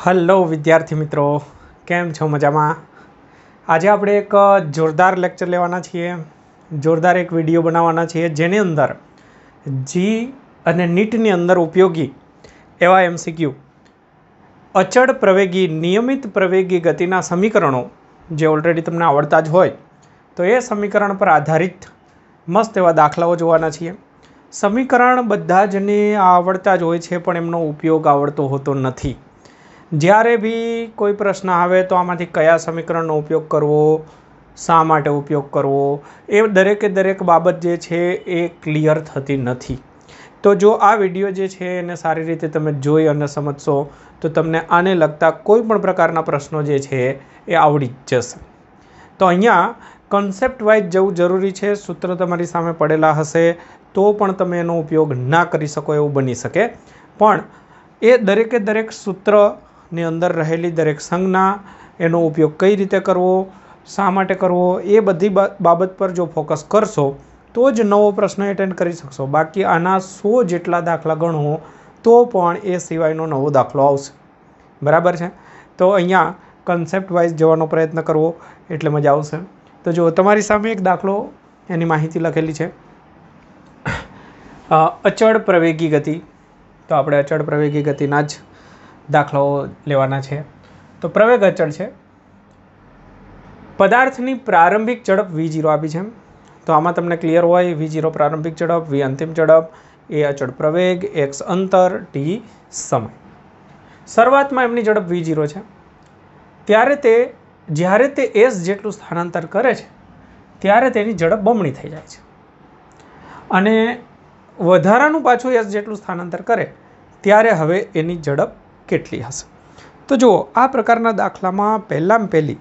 Hello વિદ્યાર્થી મિત્રો, કેમ છો? મજામાં? આજે આપણે એક જોરદાર લેક્ચર લેવાના છીએ, જોરદાર એક વિડીયો બનાવવાના છીએ જેની અંદર જી અને નીટની અંદર ઉપયોગી એવા એમસીક્યુ અચળ પ્રવેગી નિયમિત પ્રવેગી ગતિના સમીકરણો જે ઓલરેડી તમને આવડતા જ હોય તો એ સમીકરણ પર આધારિત મસ્ત એવા દાખલાઓ જોવાના છીએ. સમીકરણ બધા જને આવડતા જ હોય છે પણ એમનો ઉપયોગ આવડતો હોતો નથી. જ્યારે બી કોઈ પ્રશ્ન આવે તો આમાંથી કયા સમીકરણનો ઉપયોગ કરવો, શા માટે ઉપયોગ કરવો, એ દરેક બાબત જે છે એ ક્લિયર થતી નથી. તો જો આ વિડીયો જે છે એને સારી રીતે તમે જોઈ અને સમજશો તો તમને આને લગતા કોઈ પણ પ્રકારના પ્રશ્નો જે છે એ આવડી જ જશે. તો અહીંયા કન્સેપ્ટ વાઇઝ જવું જરૂરી છે. સૂત્ર તમારી સામે પડેલા હશે તો પણ તમે એનો ઉપયોગ ના કરી શકો એવું બની શકે, પણ એ દરેક સૂત્રની અંદર રહેલી દરેક સંજ્ઞા, એનો ઉપયોગ કઈ રીતે કરવો, શા માટે કરવો, એ બધી બાબત પર જો ફોકસ કરશો તો જ નવો પ્રશ્ન એટેન્ડ કરી શકશો. બાકી આના 100 જેટલા દાખલા ગણો તો પણ એ સિવાયનો નવો દાખલો આવશે. બરાબર છે? તો અહીંયા કન્સેપ્ટ વાઇઝ જવાનો પ્રયત્ન કરવો એટલે મજા આવશે. તો જો તમારી સામે એક દાખલો, એની માહિતી લખેલી છે, અચળ પ્રવેગી ગતિ. તો આપણે અચળ પ્રવેગી ગતિના જ દાખલાઓ લેવાના છે. તો પ્રવેગ અચળ છે. પદાર્થની પ્રારંભિક ઝડપ v0 આપી છે. તો આમાં તમને ક્લિયર હોય v0 પ્રારંભિક ઝડપ, v અંતિમ ઝડપ, એ અચળ પ્રવેગ, x અંતર, t સમય. શરૂઆતમાં એમની ઝડપ v0 છે. જ્યારે તે s જેટલું સ્થાનાંતર કરે છે ત્યારે તેની ઝડપ બમણી થઈ જાય છે. અને વધારાનું પાછું s જેટલું સ્થાનાંતર કરે ત્યારે હવે એની ઝડપ કેટલી હશે? તો જુઓ, આ પ્રકારના દાખલામાં પહેલી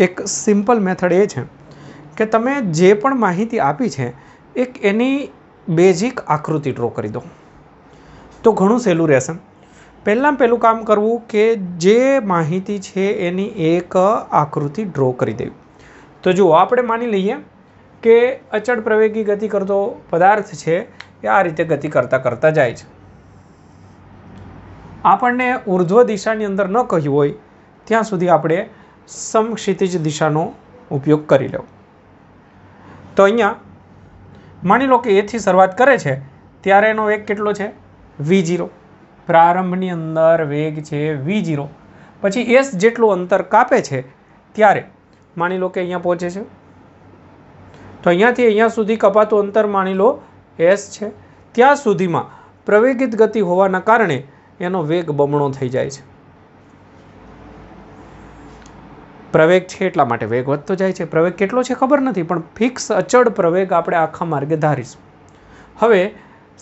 એક સિમ્પલ મેથડ એ છે કે તમે જે પણ માહિતી આપી છે એક એની બેઝિક આકૃતિ ડ્રો કરી દો તો ઘણું સહેલું રહેશે. પહેલું કામ કરવું કે જે માહિતી છે એની એક આકૃતિ ડ્રો કરી દેવી. તો જુઓ, આપણે માની લઈએ કે અચળ પ્રવેગી ગતિ કરતો પદાર્થ છે એ આ રીતે ગતિ કરતા જાય છે. આપણને ઉર્ધ્વ દિશાની અંદર ન કહ્યું હોય ત્યાં સુધી આપણે સમક્ષિતિજ દિશાનો ઉપયોગ કરી લેવો. તો અહીંયા માની લો કે એથી શરૂઆત કરે છે ત્યારે એનો વેગ કેટલો છે? v0. પ્રારંભની અંદર વેગ છે v0. પછી s જેટલું અંતર કાપે છે ત્યારે માની લો કે અહીંયા પહોંચે છે. તો અહીંયાથી અહીંયા સુધી કપાતું અંતર માની લો s છે. ત્યાં સુધીમાં પ્રવેગિત ગતિ હોવાના કારણે એનો વેગ બમણો થઈ જાય છે. પ્રવેગ છે એટલા માટે વેગ વધતો જાય છે. પ્રવેગ કેટલો છે ખબર નથી, પણ ફિક્સ અચળ પ્રવેગ આપણે આખા માર્ગે ધારીશું. હવે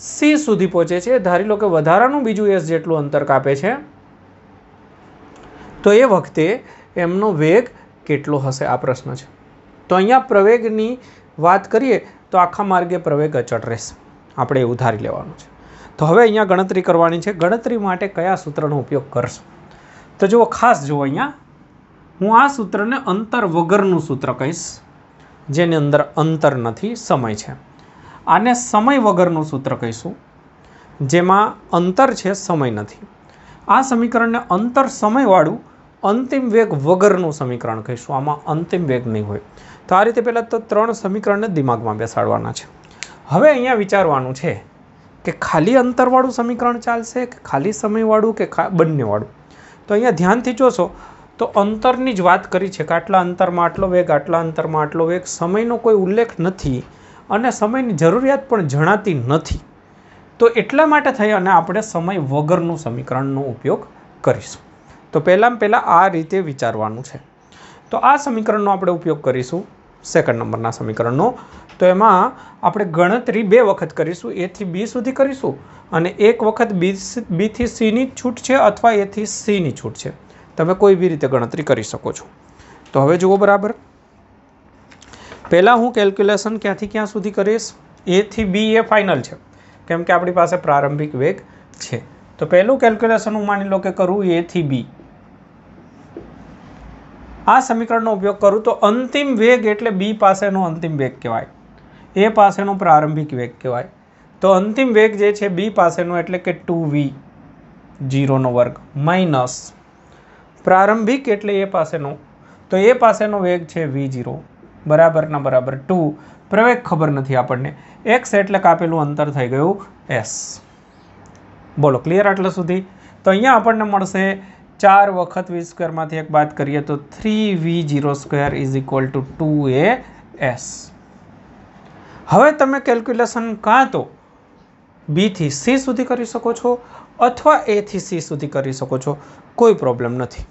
c સુધી પહોંચે છે. ધારી લો કે વધારાનું બીજું s જેટલું અંતર કાપે છે તો એ વખતે એમનો વેગ કેટલો હશે આ પ્રશ્ન છે. તો અહીંયા પ્રવેગની વાત કરીએ તો આખા માર્ગે પ્રવેગ અચળ રહેશે. આપણે એવું ધારી લેવાનું છે. તો હવે અહીંયા ગણતરી કરવાની છે. ગણતરી માટે કયા સૂત્રનો ઉપયોગ કરશો? તો જુઓ, ખાસ જુઓ, અહીંયા હું આ સૂત્રને અંતર વગરનું સૂત્ર કહીશ, જેની અંદર અંતર નથી, સમય છે. આને સમય વગરનું સૂત્ર કહીશું, જેમાં અંતર છે, સમય નથી. આ સમીકરણને અંતર સમયવાળું અંતિમ વેગ વગરનું સમીકરણ કહીશું. આમાં અંતિમ વેગ નહીં હોય. તો આ રીતે પહેલાં તો 3 સમીકરણને દિમાગમાં બેસાડવાના છે. હવે અહીંયા વિચારવાનું છે કે ખાલી અંતરવાળું સમીકરણ ચાલશે કે ખાલી સમયવાળું કે બંનેવાળું. તો અહીંયા ધ્યાનથી જોશો તો અંતરની જ વાત કરી છે કે આટલા અંતરમાં આટલો વેગ, આટલા અંતરમાં આટલો વેગ. સમયનો કોઈ ઉલ્લેખ નથી અને સમયની જરૂરિયાત પણ જણાતી નથી. તો એટલા માટે થઈ અને આપણે સમય વગરનું સમીકરણનો ઉપયોગ કરીશું. તો પહેલાં આ રીતે વિચારવાનું છે. તો આ સમીકરણનો આપણે ઉપયોગ કરીશું, સેકન્ડ નંબરના સમીકરણનો. તો એમાં આપણે ગણતરી 2 વખત કરીશું. a થી b સુધી કરીશું અને એક વખત b થી c ની છૂટ છે અથવા a થી c ની છૂટ છે. તમે કોઈ બી રીતે ગણતરી કરી શકો છો. તો હવે જુઓ બરાબર, પહેલાં હું કેલ્ક્યુલેશન ક્યાંથી ક્યાં સુધી કરીશ? a થી b એ ફાઇનલ છે કેમ કે આપણી પાસે પ્રારંભિક વેગ છે. તો પહેલું કેલ્ક્યુલેશન હું માની લો કે કરું a થી b. આ સમીકરણનો ઉપયોગ કરું તો અંતિમ વેગ એટલે b પાસેનો અંતિમ વેગ કહેવાય, a પાસેનો પ્રારંભિક વેગ કહેવાય. તો અંતિમ વેગ જે છે b પાસેનો એટલે કે 2v. जीरो वर्ग माइनस प्रारंभिक एटले ए पासेनो, तो ए पासेनो वेग छे v0 बराबर ना बराबर 2, प्रवेग खबर नहीं आपने, x एटले कापेलू अंतर थई गयुं s। बोलो क्लियर आटला सुधी? तो अहींया आपने मळशे 4 वखत v² मांथी एक बात करिए तो 3v02 is equal to 2as। हवे तमे केल्क्युलेशन कां तो b थी c सुधी करी शको छो अथवा a थी c सुधी करी शको छो, कोई प्रॉब्लम नहीं।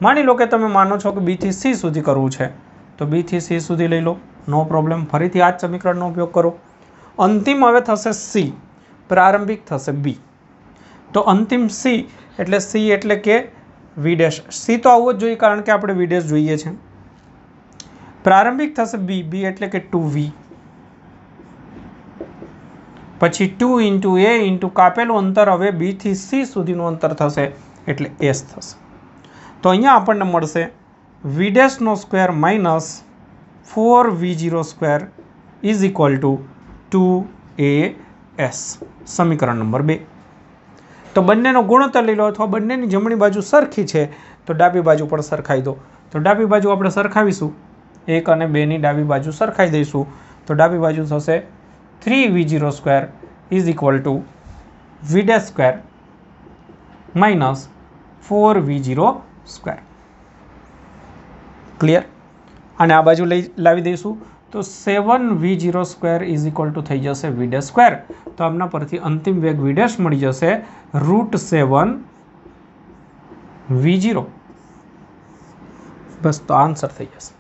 मानी लो कि तमे मानो छो कि b थी c सुधी करवुं छे तो b थी c सुधी लई लो, नो प्रॉब्लम। फरीथी आ ज समीकरणनो उपयोग करो। अंतिम हवे थशे c, प्रारंभिक थशे b, तो अंतिम c एटले c एटले के v डैश, c तो आववो ज जोईए कारण के आपणे v डैश जोईए छे। प्रारंभिक थशे b, b एटले के 2v, पछी 2 इंटू a इंटू कापेलू अंतर हवे b थी c सुधीनुं अंतर थशे एटले s थशे। तो अहींया आपणने मळशे v डैश नो square minus 4v02 is equal to 2as, समीकरण नंबर 2। तो बंनेनो गुणोत्तर लई लो अथवा बंनेनी जमणी बाजू सरखी छे तो डाबी बाजू पण सरखाई दो। तो डाबी बाजू आपणे सरखावीशुं, 1 અને 2 ની डाबी बाजू सरखाई दईशुं तो डाबी बाजू थशे 3v02 is equal to v dash square minus 4v02। Clear? અને આ બાજુ લાવી દઈશું તો 7v02 ઇઝ ઇક્વલ ટુ થઈ જશે v ડેશ સ્ક્વેર। તો આમના પરથી અંતિમ વેગ v ડેશ મળી જશે √7v0। બસ તો આન્સર થઈ જશે।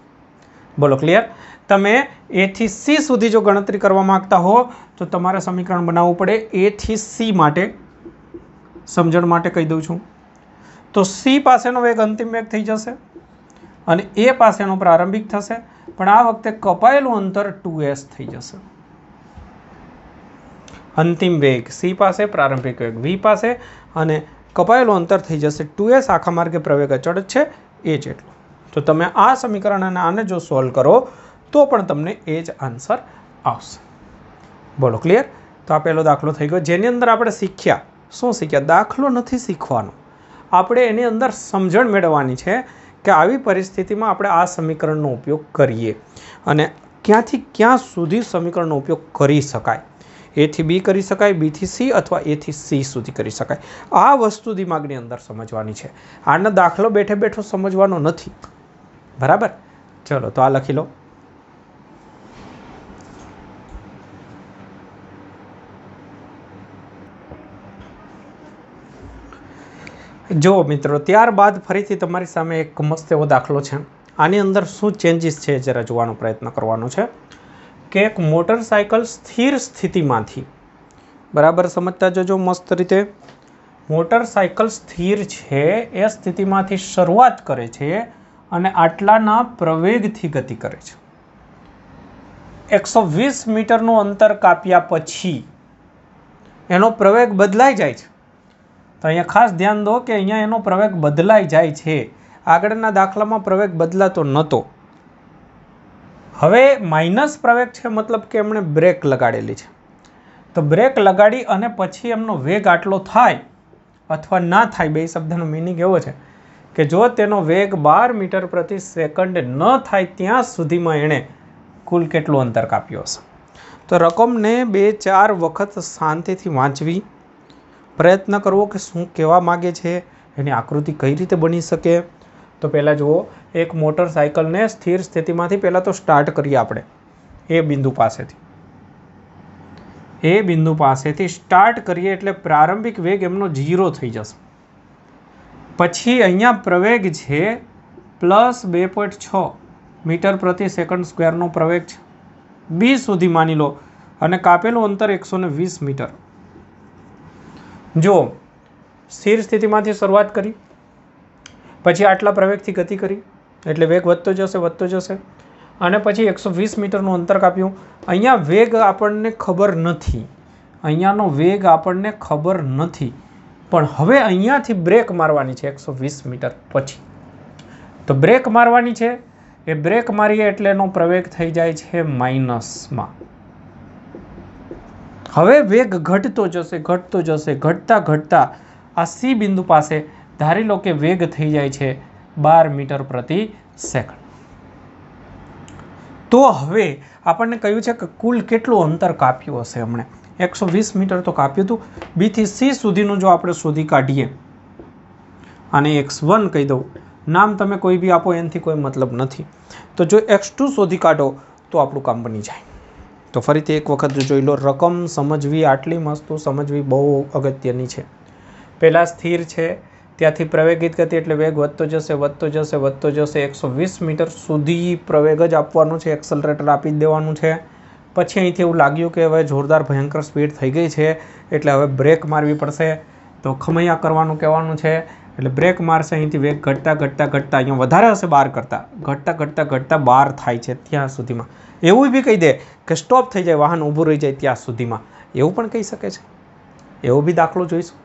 બોલો ક્લિયર? તમે a થી c સુધી જો ગણતરી કરવા માંગતા હો તો તમારે સમીકરણ બનાવવું પડે a થી c માટે। સમજણ માટે કહી દઉં છું તો c પાસેનો વેગ અંતિમ વેગ થઈ જશે અને એ પાસેનો પ્રારંભિક થશે, પણ આ વખતે કપાયેલું અંતર 2s થઈ જશે। અંતિમ વેગ c પાસે, પ્રારંભિક વેગ v પાસે અને કપાયેલું અંતર થઈ જશે 2s। આખા માર્ગે પ્રવેગ અચળ છે એ જેટલું। તો તમે આ સમીકરણ અને આને જો સોલ્વ કરો તો પણ તમને એ જ આન્સર આવશે। બોલો ક્લિયર? તો આ પહેલો દાખલો થઈ ગયો જેની અંદર આપણે શીખ્યા, શું શીખ્યા? દાખલો નથી શીખવાનો, આપણે એની અંદર સમજણ મેળવવાની છે કે આવી પરિસ્થિતિમાં આપણે આ સમીકરણનો ઉપયોગ કરીએ અને ક્યાંથી ક્યાં સુધી સમીકરણનો ઉપયોગ કરી શકાય। ए थी बी કરી શકાય, बी थी सी अथवा ए थी सी સુધી કરી શકાય। આ વસ્તુ દિમાગની અંદર સમજવાની છે, આનો દાખલો બેઠે બેઠો સમજવાનો નથી। બરાબર? ચલો તો આ લખી લો। જો મિત્રો ત્યારબાદ ફરીથી તમારી સામે એક મસ્ત એવો દાખલો છે। આની અંદર શું ચેન્જીસ છે જરા જોવાનો પ્રયત્ન કરવાનો છે કે એક મોટરસાયકલ સ્થિર સ્થિતિમાંથી, બરાબર સમજતા જજો મસ્ત રીતે। મોટરસાયકલ સ્થિર છે એ સ્થિતિમાંથી શરૂઆત કરે છે અને આટલાના પ્રવેગથી ગતિ કરે છે। 120 મીટરનું અંતર કાપ્યા પછી એનો પ્રવેગ બદલાઈ જાય છે। તો અહીંયા ખાસ ધ્યાન દો કે અહીંયા એનો પ્રવેગ બદલાઈ જાય છે, આગળના દાખલામાં પ્રવેગ બદલાતો નહોતો। હવે માઇનસ પ્રવેગ છે મતલબ કે એમણે બ્રેક લગાડેલી છે, તો બ્રેક લગાડી અને પછી એમનો વેગ આટલો થાય અથવા ના થાય, બે શબ્દનો મિનિંગ એવો છે કે જો તેનો વેગ 12 મીટર પ્રતિ સેકન્ડ ન થાય ત્યાં સુધીમાં એણે કુલ કેટલું અંતર કાપ્યું હશે। તો રકમને 2-4 વખત શાંતિથી વાંચવી, પ્રયત્ન કરવો કે શું કહેવા માગે છે, એની આકૃતિ કઈ રીતે બની શકે। તો પહેલાં જુઓ, એક મોટરસાયકલને સ્થિર સ્થિતિમાંથી પહેલાં તો સ્ટાર્ટ કરીએ આપણે એ બિંદુ પાસેથી સ્ટાર્ટ કરીએ એટલે પ્રારંભિક વેગ એમનો 0 થઈ જશે। પછી અહીંયા પ્રવેગ છે +2.6 મીટર પ્રતિ સેકન્ડ સ્ક્વેરનો પ્રવેગ છે, બી સુધી માની લો અને કાપેલું અંતર 120 મીટર। જો સ્થિર સ્થિતિમાંથી શરૂઆત કરી પછી આટલા પ્રવેગથી ગતિ કરી એટલે વેગ વધતો જશે અને પછી 120 મીટરનું અંતર કાપ્યું। અહીંયા વેગ આપણને ખબર નથી, અહીંયાનો વેગ આપણને ખબર નથી, પણ હવે અહીંયાથી બ્રેક મારવાની છે 120 મીટર પછી। તો બ્રેક મારવાની છે, એ બ્રેક મારીએ એટલે એનો પ્રવેગ થઈ જાય છે માઇનસમાં। હવે વેગ ઘટતો જશે, ઘટતા આ સી બિંદુ પાસે ધારી લો કે વેગ થઈ જાય છે 12 મીટર પ્રતિ સેકન્ડ. તો હવે આપણને કહ્યું છે કે કુલ કેટલું અંતર કાપ્યું હશે. હમણે 120 મીટર તો કાપ્યું હતું. બી થી સી સુધીનું જો આપણે શોધી કાઢીએ, આને x1 કહી દઉં, નામ તમે કોઈ બી આપો, એનાથી કોઈ મતલબ નથી. તો જો x2 શોધી કાઢો તો આપણું કામ બની જાય. તો ફરીથી એક વખત જોઈ લો, રકમ સમજવી, આટલી વસ્તુ સમજવી બહુ અગત્યની છે. પહેલાં સ્થિર છે, ત્યાંથી પ્રવેગિત ગતિ એટલે વેગ વધતો જશે વધતો જશે વધતો જશે, 120 મીટર સુધી પ્રવેગ જ આપવાનો છે, એક્સલરેટર આપી જ દેવાનું છે. પછી અહીંથી એવું લાગ્યું કે હવે જોરદાર ભયંકર સ્પીડ થઈ ગઈ છે એટલે હવે બ્રેક મારવી પડશે. તો ખમૈયા કરવાનું કહેવાનું છે એટલે બ્રેક મારશે. અહીંથી વેગ ઘટતા ઘટતા ઘટતા અહીંયા વધારે હશે 12 કરતાં, ઘટતા ઘટતા ઘટતા 12 થાય છે ત્યાં સુધીમાં. એવું બી કહી દે કે સ્ટોપ થઈ જાય, વાહન ઊભું રહી જાય ત્યાં સુધીમાં, એવું પણ કહી શકે છે. એવો બી દાખલો જોઈશું.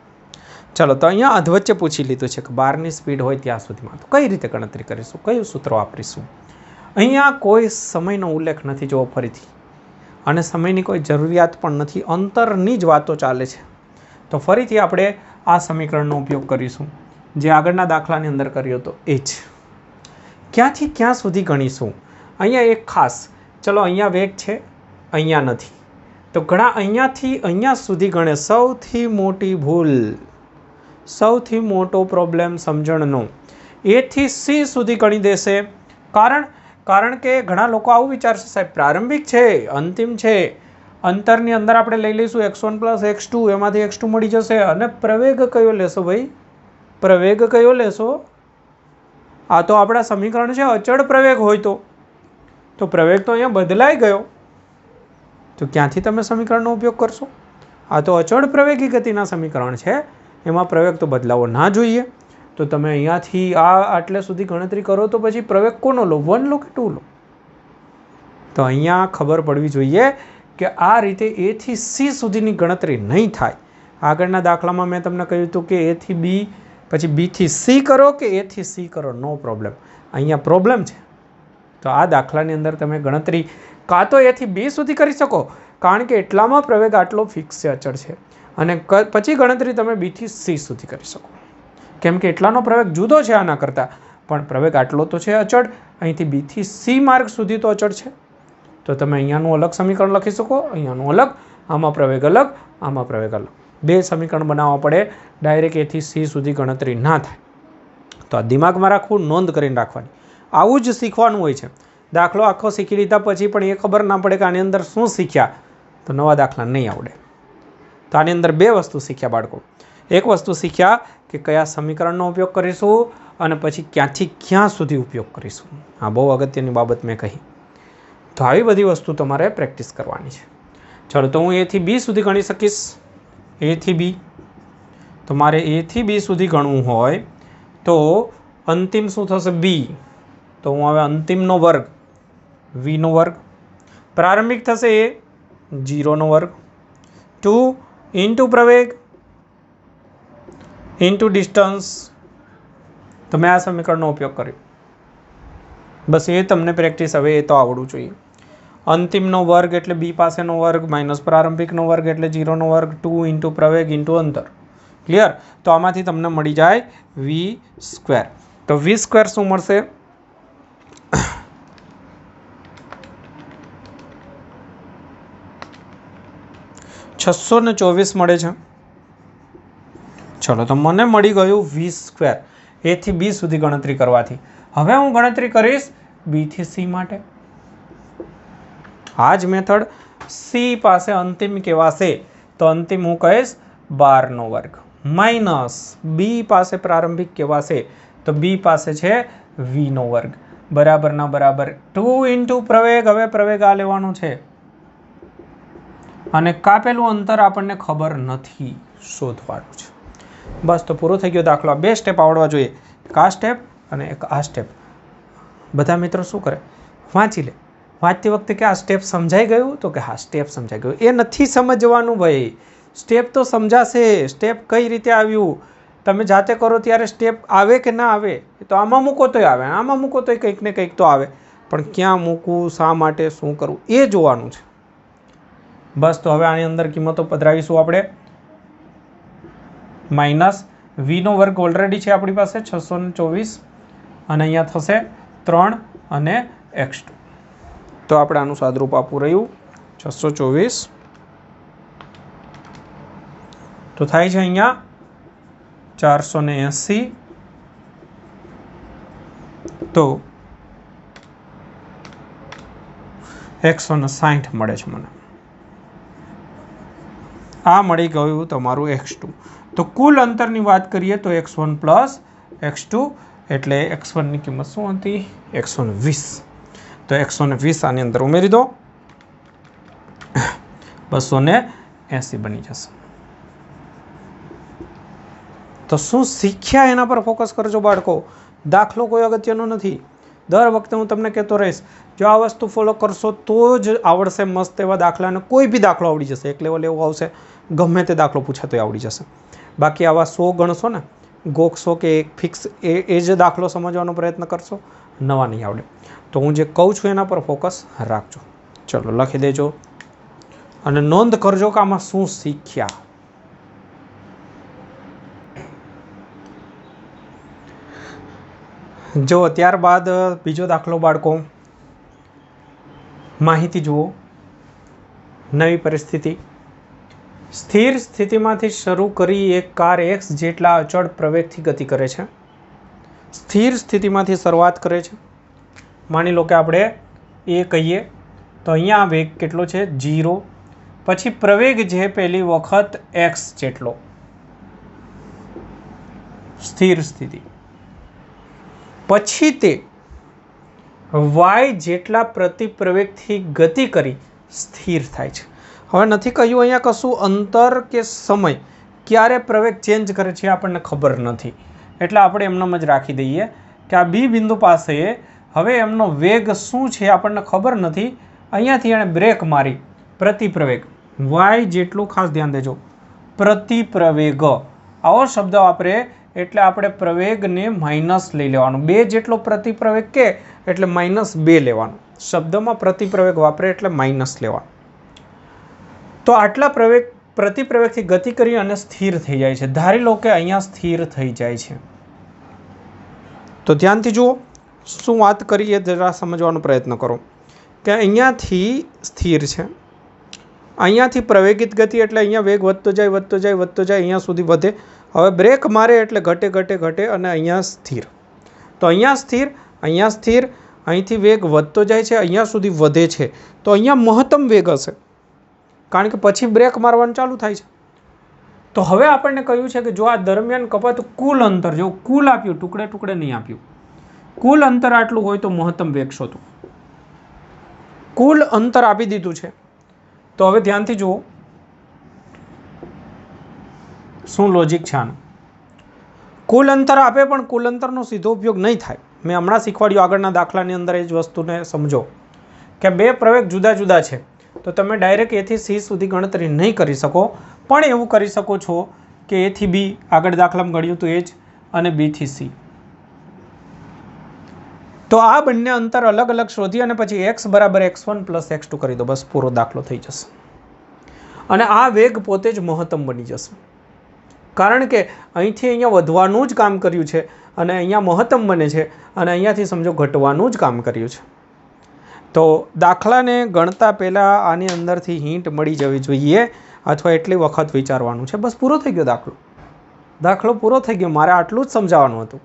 ચલો, તો અહીંયા અધવચ્ચે પૂછી લીધું છે કે 12ની સ્પીડ હોય ત્યાં સુધીમાં. તો કઈ રીતે ગણતરી કરીશું, કયું સૂત્ર વાપરીશું? અહીંયા કોઈ સમયનો ઉલ્લેખ નથી, જોવો ફરીથી, અને સમયની કોઈ જરૂરિયાત પણ નથી, અંતરની જ વાતો ચાલે છે. તો ફરીથી આપણે આ સમીકરણનો ઉપયોગ કરીશું જે આગળના દાખલાની અંદર કર્યો હતો એ જ. ક્યાંથી ક્યાં સુધી ગણીશું? અહીંયા એક ખાસ, ચલો અહીંયા વેગ છે, અહીંયા નથી, તો ઘણા અહીંયાથી અહીંયા સુધી ગણે. સૌથી મોટી ભૂલ, સૌથી મોટો પ્રોબ્લેમ સમજણનો, એ થી સી સુધી ગણી દેશે. કારણ કે ઘણા લોકો આવું વિચારશે, સાહેબ પ્રારંભિક છે, અંતિમ છે, અંતરની અંદર આપણે લઈ લઈશું x1 + x2, એમાંથી x2 મળી જશે. અને પ્રવેગ કયો લેશો ભાઈ? પ્રવેગ કયો લેશો? આ તો આપણા સમીકરણ છે અચળ પ્રવેગ હોય તો પ્રવેગ તો અહીંયા બદલાઈ ગયો, તો ક્યાંથી તમે સમીકરણનો ઉપયોગ કરશો? આ તો અચળ પ્રવેગી ગતિના સમીકરણ છે, એમાં પ્રવેગ તો બદલાવો ના જોઈએ. તો તમે અહીંયાથી આટલે સુધી ગણતરી કરો તો પછી પ્રવેગ કોનો લો, 1 લો કે 2 લો? તો અહીંયા ખબર પડવી જોઈએ કે આ રીતે એ થી સી સુધીની ગણતરી નહીં થાય. આગળના દાખલામાં મેં તમને કહ્યું હતું કે એ થી બી, પછી બી થી સી કરો કે એ થી સી કરો, નો પ્રોબ્લેમ. અહીંયા પ્રોબ્લેમ છે. તો આ દાખલાની અંદર તમે ગણતરી કાં તો એ થી બી સુધી કરી શકો, કારણ કે એટલામાં પ્રવેગ આટલો ફિક્સ છે, અચળ છે, અને પછી ગણતરી તમે બી થી સી સુધી કરી શકો, કેમ કે એટલાનો પ્રવેગ જુદો છે આના કરતાં, પણ પ્રવેગ આટલો તો છે અચળ. અહીંથી બી થી સી માર્ગ સુધી તો અચળ છે. તો તમે અહીંયાનું અલગ સમીકરણ લખી શકો, અહીંયાનું અલગ, આમાં પ્રવેગ અલગ, આમાં પ્રવેગ અલગ, બે સમીકરણ બનાવવા પડે. ડાયરેક્ટ એ થી સી સુધી ગણતરી ના થાય. તો આ દિમાગમાં રાખવું, નોંધ કરીને રાખવાની. આવું જ શીખવાનું હોય છે. દાખલો આખો શીખી લીધા પછી પણ એ ખબર ના પડે કે આની અંદર શું શીખ્યા, તો નવા દાખલા નહીં આવડે. તો આની અંદર બે વસ્તુ શીખ્યા બાળકો. એક વસ્તુ શીખ્યા કે કયા સમીકરણનો ઉપયોગ કરીશું અને પછી ક્યાંથી ક્યાં સુધી ઉપયોગ કરીશું. આ બહુ અગત્યની બાબત મેં કહી. તો આવી બધી વસ્તુ તમારે પ્રેક્ટિસ કરવાની છે. ચલો, તો હું એ થી બી સુધી ગણી શકીશ. એ થી બી, તો મારે એ થી બી સુધી ગણવું હોય તો અંતિમ શું થશે? બી. તો હું હવે અંતિમનો વર્ગ વીનો વર્ગ, પ્રારંભિક થશે એ 0નો વર્ગ, 2 ઇન્ટુ પ્રવેગ ઇન્ટુ ડિસ્ટન્સ. તમે આ સમીકરણનો ઉપયોગ કર્યો, બસ એ તમને પ્રેક્ટિસ હવે એ તો આવડવું જોઈએ. અંતિમનો વર્ગ એટલે બી પાસેનો વર્ગ માઇનસ પ્રારંભિકનો વર્ગ એટલે 0નો વર્ગ, 2 ઇન્ટુ પ્રવેગ ઇન્ટુ અંતર. ક્લિયર? તો આમાંથી તમને મળી જાય v². તો v² શું મળશે? $624 મળે છે. ચલો, તો મને મળી ગયું v². એ થી બી સુધી ગણતરી કરવાથી. હવે હું ગણતરી કરીશ બી થી સી માટે. આ જ મેથડ સી પાસે અંતિમ કહેવાશે, તો અંતિમ હું કહીશ 12નો વર્ગ, માઇનસ બી પાસે પ્રારંભિક કહેવાશે, તો બી પાસે છે વીનો વર્ગ, બરાબરના બરાબર 2 ઇન્ટુ પ્રવેગ. હવે પ્રવેગ આ લેવાનો છે અને કાપેલું અંતર આપણને ખબર નથી, શોધવાનું છે. બસ, તો પૂરો થઈ ગયો દાખલો. બે સ્ટેપ આવડવા જોઈએ, એક આ સ્ટેપ અને એક આ સ્ટેપ. બધા મિત્રો શું કરે? વાંચી લે. વાંચતી વખતે કે આ સ્ટેપ સમજાઈ ગયું? તો કે હા, સ્ટેપ સમજાઈ ગયું. એ નથી સમજવાનું ભાઈ, સ્ટેપ તો સમજાશે. સ્ટેપ કઈ રીતે આવ્યું તમે જાતે કરો ત્યારે સ્ટેપ આવે કે ના આવે, તો આમાં મૂકો તોય આવે, આમાં મૂકો તોય કંઈક ને કંઈક તો આવે, પણ ક્યાં મૂકવું, શા માટે, શું કરવું, એ જોવાનું છે. બસ, તો હવે આની અંદર કિંમતો પધરાવીશું આપણે. માઇનસ વીનો વર્ગ ઓલરેડી છે આપણી પાસે 624 અને અહીંયા થશે 3 અને x2. તો આપણે આનું સાદરૂપ આપવું રહ્યું 624 તો થાય છે અહીંયા 480 તો 160 મળે છે મને. આ મળી ગયું તમારું x2. તો કુલ અંતરની વાત કરીએ તો x1 પ્લસ x2 એટલે x1 ની કિંમત શું હતી 120. તો 120 આની અંદર ઉમેરી દો 280 બની જશે. તો શું શીખ્યા એના પર ફોકસ કરજો બાળકો. દાખલો કોઈ અગત્યનો નથી. દર વખતે હું તમને કહેતો રહીશ જો આ વસ્તુ ફોલો કરશો તો જ આવડશે મસ્ત એવા દાખલાને. કોઈ બી દાખલો આવડી જશે. એક લેવલ એવું આવશે ગમે તે દાખલો પૂછે તો આવડી જશે. બાકી આવા 100 ગણશો ને ગોખશો કે એક ફિક્સ એ જ દાખલો સમજવાનો પ્રયત્ન કરશો નવા નહીં આવડે. તો હું જે કહું છું એના પર ફોકસ રાખજો. ચલો લખી દેજો અને નોંધ કરજો કે આમાં શું શીખ્યા. જો ત્યારબાદ બીજો દાખલો બાળકો. માહિતી જુઓ. નવી પરિસ્થિતિ. સ્થિર સ્થિતિમાંથી શરૂ કરી એક કાર x જેટલા અચળ પ્રવેગથી ગતિ કરે છે. સ્થિર સ્થિતિમાંથી શરૂઆત કરે છે. માની લો કે આપણે એ કહીએ તો અહીંયા વેગ કેટલો છે 0. પછી પ્રવેગ છે પહેલી વખત x જેટલો. સ્થિર સ્થિતિ. પછી તે y જેટલા પ્રતિ પ્રવેગથી ગતિ કરી સ્થિર થાય છે. હવે નથી કહ્યું અહીંયા કશું અંતર કે સમય ક્યારે પ્રવેગ ચેન્જ કરે છે આપણને ખબર નથી. એટલે આપણે એમનામ જ રાખી દઈએ કે આ બી બિંદુ પાસે હવે એમનો વેગ શું છે આપણને ખબર નથી. અહીંયાથી એણે બ્રેક મારી પ્રતિ પ્રવેગ y જેટલું ખાસ ધ્યાન દેજો પ્રતિ પ્રવેગ આવો શબ્દ વાપરે એટલે આપણે પ્રવેગને માઇનસ લઈ લેવાનું. 2 જેટલો પ્રતિ પ્રવેગ કે એટલે -2 લેવાનું. શબ્દમાં પ્રતિ પ્રવેગ વાપરે એટલે માઇનસ લેવાનું. તો આટલા પ્રતિ પ્રવેગથી ગતિ કરી અને સ્થિર થઈ જાય છે. ધારી લો કે અહીંયા સ્થિર થઈ જાય છે. તો ધ્યાનથી જુઓ શું વાત કરીએ જરા સમજવાનો પ્રયત્ન કરો કે અહીંયાથી સ્થિર છે. અહીંયાથી પ્રવેગિત ગતિ એટલે અહીંયા વેગ વધતો જાય વધતો જાય વધતો જાય અહીંયા સુધી વધે. હવે બ્રેક મારે એટલે ઘટે ઘટે ઘટે અને અહીંયા સ્થિર. તો અહીંયા સ્થિર અહીંયા સ્થિર. અહીંથી વેગ વધતો જાય છે અહીંયા સુધી વધે છે. તો અહીંયા મહત્તમ વેગ હશે કારણ કે પછી બ્રેક મારવાનું ચાલુ થાય છે. તો હવે આપણને કહ્યું છે કે જો આ દરમિયાન કપાતું કુલ અંતર જો કુલ આપ્યું ટુકડે ટુકડે નહીં આપ્યું કુલ અંતર આટલું હોય તો મહત્તમ વેગ શોધો. કુલ અંતર આપી દીધું છે. તો હવે ધ્યાનથી જુઓ શું લોજિક છે આનું. કુલ અંતર આપે પણ કુલ અંતરનો સીધો ઉપયોગ નહીં થાય. મેં હમણાં શીખવાડ્યું આગળના દાખલાની અંદર એ જ વસ્તુને સમજો કે 2 પ્રવેગ જુદા જુદા છે તો તમે ડાયરેક્ટ A થી C સુધી ગણતરી નહીં કરી શકો પણ એવું કરી શકો છો કે A થી B આગળ દાખલામાં ગણ્યું તો એ જ અને B થી C. તો આ બંને અંતર અલગ અલગ શોધી અને પછી x બરાબર x1 પ્લસ x2 કરી દો. બસ પૂરો દાખલો થઈ જશે. અને આ વેગ પોતે જ મહત્તમ બની જશે કારણ કે અહીંથી અહીંયા વધવાનું જ કામ કર્યું છે અને અહીંયા મહત્તમ બને છે અને અહીંયાથી સમજો ઘટવાનું જ કામ કર્યું છે. તો દાખલાને ગણતા પહેલાં આની અંદરથી હિન્ટ મળી જવી જોઈએ અથવા એટલી વખત વિચારવાનું છે. બસ પૂરો થઈ ગયો દાખલો પૂરો થઈ ગયો. મારે આટલું જ સમજાવવાનું હતું.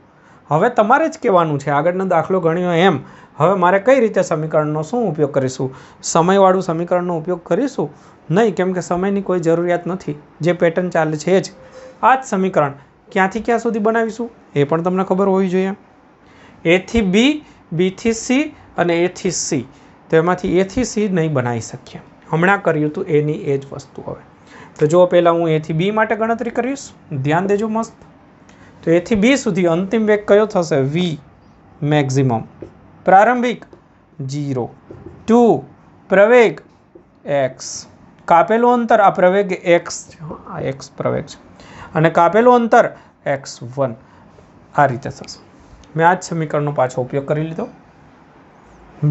હવે તમારે જ કહેવાનું છે આગળનો દાખલો ગણ્યો એમ હવે મારે કઈ રીતે સમીકરણનો શું ઉપયોગ કરીશું. સમયવાળું સમીકરણનો ઉપયોગ કરીશું નહીં કેમ કે સમયની કોઈ જરૂરિયાત નથી. જે પેટર્ન ચાલે છે જ આ જ સમીકરણ ક્યાંથી ક્યાં સુધી બનાવીશું એ પણ તમને ખબર હોવી જોઈએ. A થી B, B થી C અને A થી C. તો એમાંથી A થી C નહીં બનાવી શકીએ. હમણાં કર્યું હતું એની એ જ વસ્તુ. હવે તો જો પહેલાં હું A થી B માટે ગણતરી કરીશ. ધ્યાન દેજો મસ્ત. તો A થી B સુધી અંતિમ વેગ કયો થશે V મેક્સિમમ. પ્રારંભિક 0 2 પ્રવેગ x કાપેલું અંતર આ પ્રવેગ x છે. આ x પ્રવેગ છે અને કાપેલું અંતર x1 આ રીતે થશે. મેં આ જ સમીકરણનો પાછો ઉપયોગ કરી લીધો.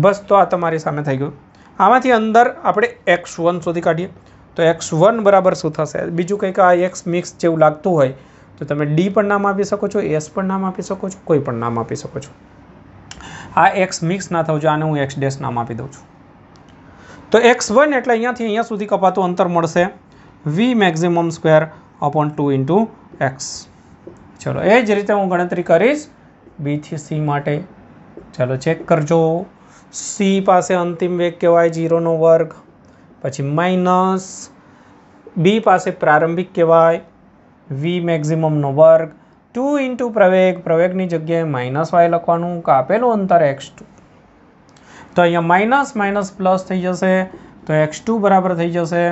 બસ તો આ તમારી સામે થઈ ગયું. આમાંથી અંદર આપણે x1 શોધી કાઢીએ તો x1 બરાબર શું થશે. બીજું કંઈક આ x મિક્સ જેવું લાગતું હોય તો તમે ડી પણ નામ આપી શકો છો, એસ પણ નામ આપી શકો છો, કોઈ પણ નામ આપી શકો છો. આ એક્સ મિક્સ ના થવું જોઈએ, આને હું એક્સ ડેશ નામ આપી દઉં છું. તો x1 એટલે અહીંયાથી અહીંયા સુધી કપાતું અંતર મળશે v maximum square upon 2 into x. ચલો એ જ રીતે હું ગણતરી કરીશ બી થી સી માટે. ચાલો ચેક કરજો. સી પાસે અંતિમ વેગ કહેવાય 0નો વર્ગ, પછી માઇનસ બી પાસે પ્રારંભિક કહેવાય વી મેક્સિમમનો વર્ગ 2 ઇન્ટુ પ્રવેગ, પ્રવેગની જગ્યાએ માઇનસ વાય લખવાનું, કાપેલું અંતર x2. તો અહીંયા માઇનસ માઇનસ પ્લસ થઈ જશે, તો x2 બરાબર થઈ જશે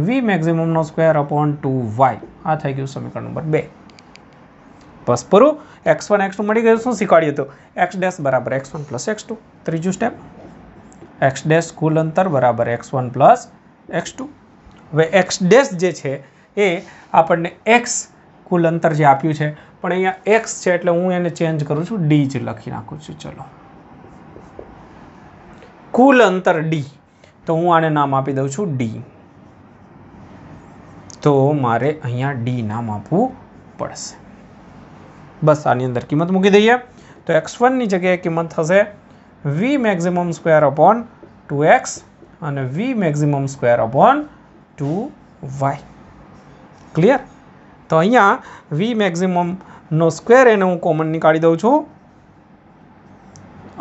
વી મેક્સિમમનો સ્ક્વેર અપોન 2y. આ થઈ ગયું સમીકરણ નંબર 2. બસ પૂરું. x1 x2 મળી ગયું. શું શીખવાડ્યું હતું? x ડેશ બરાબર x1 પ્લસ x2. ત્રીજું સ્ટેપ, x ડેશ કુલ અંતર બરાબર x1 પ્લસ x2. હવે x ડેશ જે છે એ આપણને x કુલ અંતર જે આપ્યું છે, પણ અહીંયા x છે એટલે હું એને ચેન્જ કરું છું, d જ લખી નાખું છું. ચલો કુલ અંતર d, તો હું આને નામ આપી દઉં છું d. તો મારે અહીંયા d નામ આપવું પડશે. બસ આની અંદર કિંમત મૂકી દઈએ. તો x1 ની જગ્યાએ કિંમત થશે v maximum square upon 2x અને v maximum square upon 2y. Clear? તો અહીંયા v મેક્સિમમનો સ્ક્વેર એને હું કોમન નીકાળી દઉં છું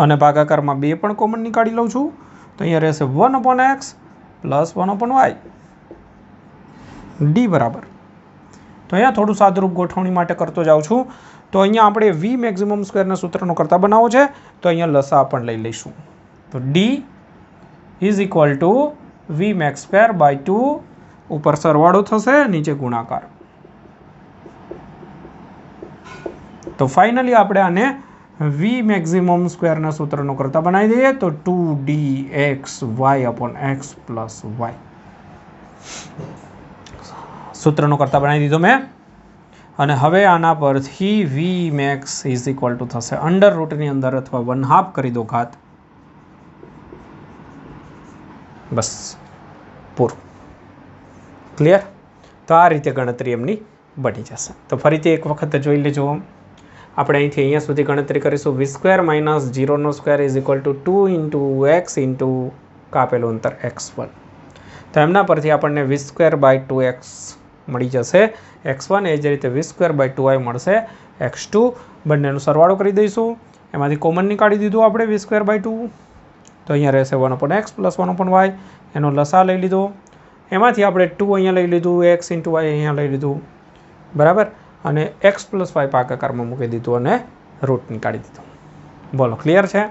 અને ભાગાકારમાં 2 પણ કોમન નીકાળી લઉં છું. તો અહીંયા રહેશે 1 upon x plus 1 upon y d બરાબર. તો અહીંયા થોડું સાદુરૂપ ગોઠવણી માટે કરતો જાઉં છું. તો અહીંયા આપણે v મેક્સિમમ સ્ક્વેરના સૂત્રનો કરતા બનાવો છે, તો અહીંયા લસા પણ લઈ લઈશું. તો d is equal to v max square by 2, ઉપર સરવાળો થશે, નીચે ગુણાકાર. તો ફાઇનલી આપણે આને v મેક્સિમમ સ્ક્વેરના સૂત્રનો કરતા બનાવી દઈએ, તો 2dxy upon x plus y. સૂત્રનો કરતા બનાવી દીધો મેં. અને હવે આના પરથી v max is equal to થશે અંડર રૂટની અંદર અથવા 1/2 કરી દો ઘાત. બસ પૂરું. ક્લિયર? તો આ રીતે ગણતરી એમની બની જશે. તો ફરીથી એક વખત જોઈ લેજો. આપણે અહીંથી અહીંયા સુધી ગણતરી કરીશું. v સ્ક્વેર માઇનસ 0નો square is equal to 2 into x into કાપેલું અંતર x1. તો એમના પરથી આપણને v સ્ક્વેર બાય 2x મળી જશે x1, એ જ રીતે v સ્ક્વેર બાય 2y મળશે x2. બંનેનો સરવાળો કરી દઈશું. એમાંથી કોમન નીકાળી દીધું આપણે v સ્ક્વેર બાય 2. તો અહીંયા રહેશે 1 upon x plus 1 upon y. એનો લસા લઈ લીધો. એમાંથી આપણે 2 અહીંયા લઈ લીધું, x ઇન્ટુ y અહીંયા લઈ લીધું, બરાબર. અને x પ્લસ y ભાગાકારમાં મૂકી દીધું અને રૂટ નીકાળી દીધું. બોલો ક્લિયર છે?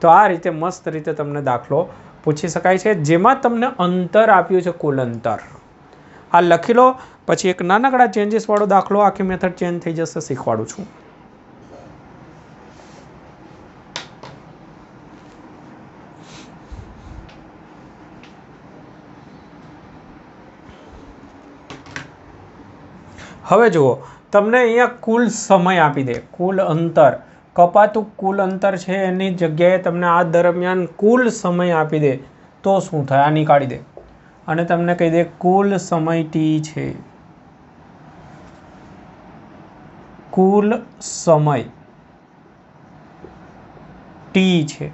તો આ રીતે મસ્ત રીતે તમને દાખલો પૂછી શકાય છે, જેમાં તમને અંતર આપ્યું છે, કુલ અંતર. આ લખી લો, પછી એક નાનકડા ચેન્જીસ વાળો દાખલો, આખી મેથડ ચેન્જ થઈ જશે, શીખવાડું છું. હવે જુઓ, તમને અહીંયા કુલ સમય આપી દે, કુલ અંતર, કપાતું કુલ અંતર છે એની જગ્યાએ તમને આ દરમિયાન કુલ સમય આપી દે, તો શું થાય? આ નીકાળી દે અને તમને કહી દે કુલ સમય t છે, કુલ સમય t છે,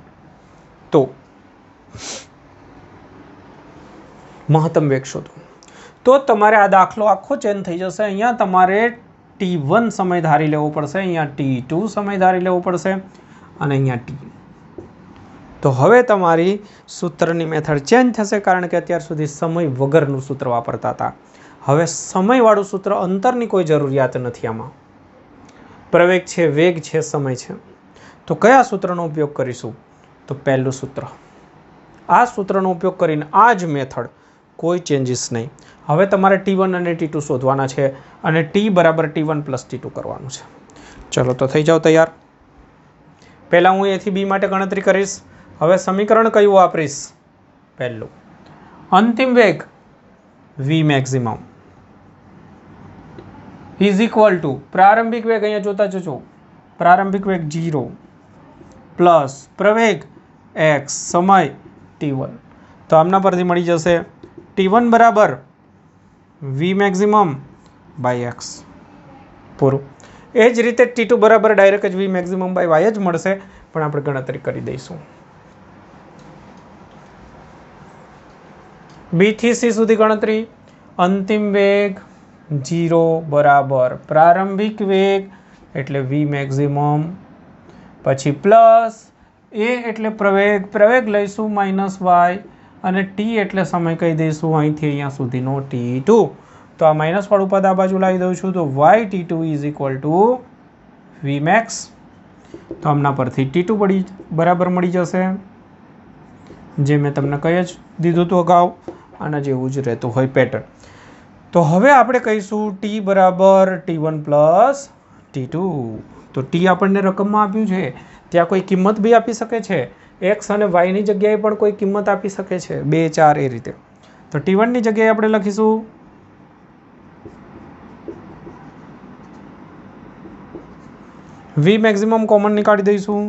તો મહત્તમ વેગ શોધો. તો તમારે આ દાખલો આખો ચેન્જ થઈ જશે. અહીંયા તમારે t1 સમય ધારી લેવો પડશે, અહીંયા t2 સમય ધારી લેવો પડશે અને અહીંયા t. તો હવે તમારી સૂત્રની મેથડ ચેન્જ થશે, કારણ કે અત્યાર સુધી સમય વગરનું સૂત્ર વાપરતા હતા. હવે સમયવાળું સૂત્ર, અંતરની કોઈ જરૂરિયાત નથી આમાં. પ્રવેગ છે, વેગ છે, સમય છે. તો કયા સૂત્રનો ઉપયોગ કરીશું? તો પહેલું સૂત્ર. આ સૂત્રનો ઉપયોગ કરીને આ જ મેથડ, કોઈ ચેન્જીસ નહીં. હવે તમારે t1 અને t2 શોધવાના છે અને t બરાબર t1 પ્લસ t2 કરવાનું છે. ચલો તો થઈ જાઓ તૈયાર. પહેલાં હું એથી બી માટે ગણતરી કરીશ. હવે સમીકરણ કયું વાપરીશ? પહેલું. અંતિમ વેગ v maximum is equal two પ્રારંભિક વેગ, અહીંયા જોતા જજો, પ્રારંભિક વેગ 0 પ્લસ પ્રવેગ x, સમય t1. તો આમના પરથી મળી જશે t1 બરાબર v મેક્સિમમ બાય x પૂરું. એ જ રીતે T2 બરાબર ડાયરેક્ટ જ V મેક્સિમમ બાય વાય જ મળશે, પણ આપણે ગણતરી કરી દઈશું. B થી C સુધી ગણતરી. અંતિમ વેગ 0 બરાબર પ્રારંભિક વેગ એટલે V મેક્સિમમ, પછી પ્લસ A એટલે પ્રવેગ લઈશું માઇનસ વાય, અને T એટલે સમય કહી દઈશું અહીંથી અહીંયા સુધીનો T2. તો આ માઇનસ વાળું પદ આ બાજુ લાવી દઉં છું, તો yT2 is equal two Vmax. તો આમના પરથી T2 બરાબર મળી જશે, જે મેં તમને કહી જ દીધું હતું અગાઉ. આના જેવું જ રહેતું હોય પેટર્ન. તો હવે આપણે કહીશું T બરાબર T1 પ્લસ T2. તો T આપણને રકમમાં આપ્યું છે, ત્યાં કોઈ કિંમત બી આપી શકે છે, x અને y ની જગ્યાએ પણ કોઈ કિંમત આપી શકે છે, 2 4 એ રીતે. તો T1 ની જગ્યાએ આપણે લખીશું V મેક્સિમમ કોમન નીકાળી દઈશું,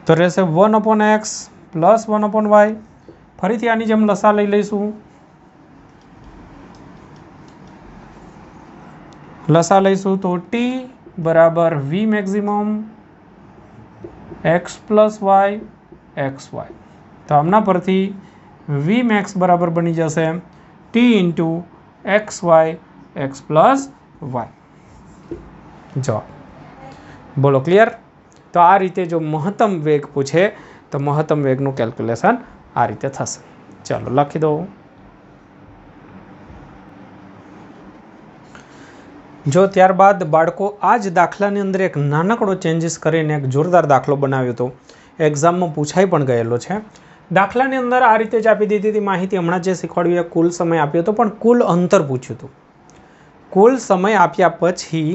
તો રહેશે 1/x પ્લસ 1/y. ફરીથી આની જેમ લસા લઈ લઈશું. લસા લઈશું તો T બરાબર V maximum x plus y x y. તો આમના પરથી V મેક્સ બરાબર બની જશે T into x y x plus y. જવાબ. બોલો ક્લિયર? તો આ રીતે જો મહત્તમ વેગ પૂછે તો મહત્તમ વેગનું કેલ્ક્યુલેશન આ રીતે થશે. ચાલો લખી દો. જો ત્યારબાદ બાળકો આ જ દાખલાની અંદર એક નાનકડો ચેન્જીસ કરીને એક જોરદાર દાખલો બનાવ્યો હતો, એક્ઝામમાં પૂછાઈ પણ ગયેલો છે. દાખલાની અંદર આ રીતે જ આપી દીધી હતી માહિતી. હમણાં જે શીખવાડ્યું એ કુલ સમય આપ્યો હતો, પણ કુલ અંતર પૂછ્યું હતું. કુલ સમય આપ્યા પછી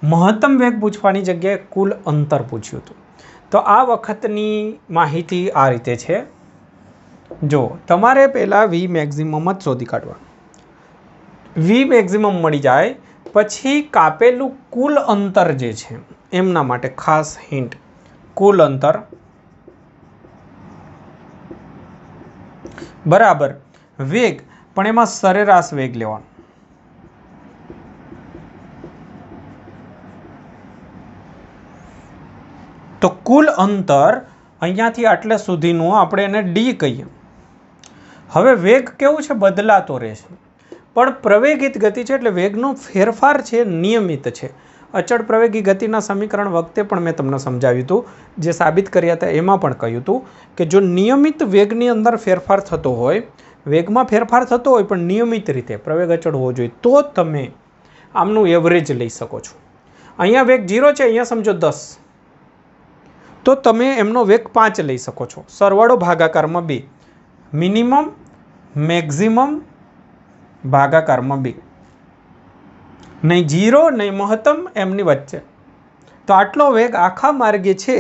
મહત્તમ વેગ પૂછવાની જગ્યાએ કુલ અંતર પૂછ્યું હતું. તો આ વખતની માહિતી આ રીતે છે. જો તમારે પહેલાં V મેક્સિમમ જ શોધી કાઢવા. V મેક્સિમમ મળી જાય પછી કાપેલું કુલ અંતર જે છે એમના માટે ખાસ હિન્ટ, કુલ અંતર બરાબર વેગ, પણ એમાં સરેરાશ વેગ લેવાનો. તો કુલ અંતર અહીંયાથી આટલે સુધીનું આપણે એને D કહીએ. હવે વેગ કેવું છે? બદલાતો રહેશે, પણ પ્રવેગિત ગતિ છે એટલે વેગનો ફેરફાર છે નિયમિત છે. અચળ પ્રવેગી ગતિના સમીકરણ વખતે પણ મેં તમને સમજાવ્યું હતું, જે સાબિત કર્યા હતા એમાં પણ કહ્યું હતું કે જો નિયમિત વેગની અંદર ફેરફાર થતો હોય, વેગમાં ફેરફાર થતો હોય પણ નિયમિત રીતે પ્રવેગ અચળ હોવો જોઈએ, તો તમે આમનું એવરેજ લઈ શકો છો. અહીંયા વેગ 0 છે, અહીંયા સમજો 10, તો તમે એમનો વેગ 5 લઈ શકો છો. સરવાળો ભાગાકારમાં 2, મિનિમમ મેક્સિમમ ભાગાકારમાં 2, નહીં 0 નહીં મહત્તમ, એમની વચ્ચે. તો આટલો વેગ આખા માર્ગે છે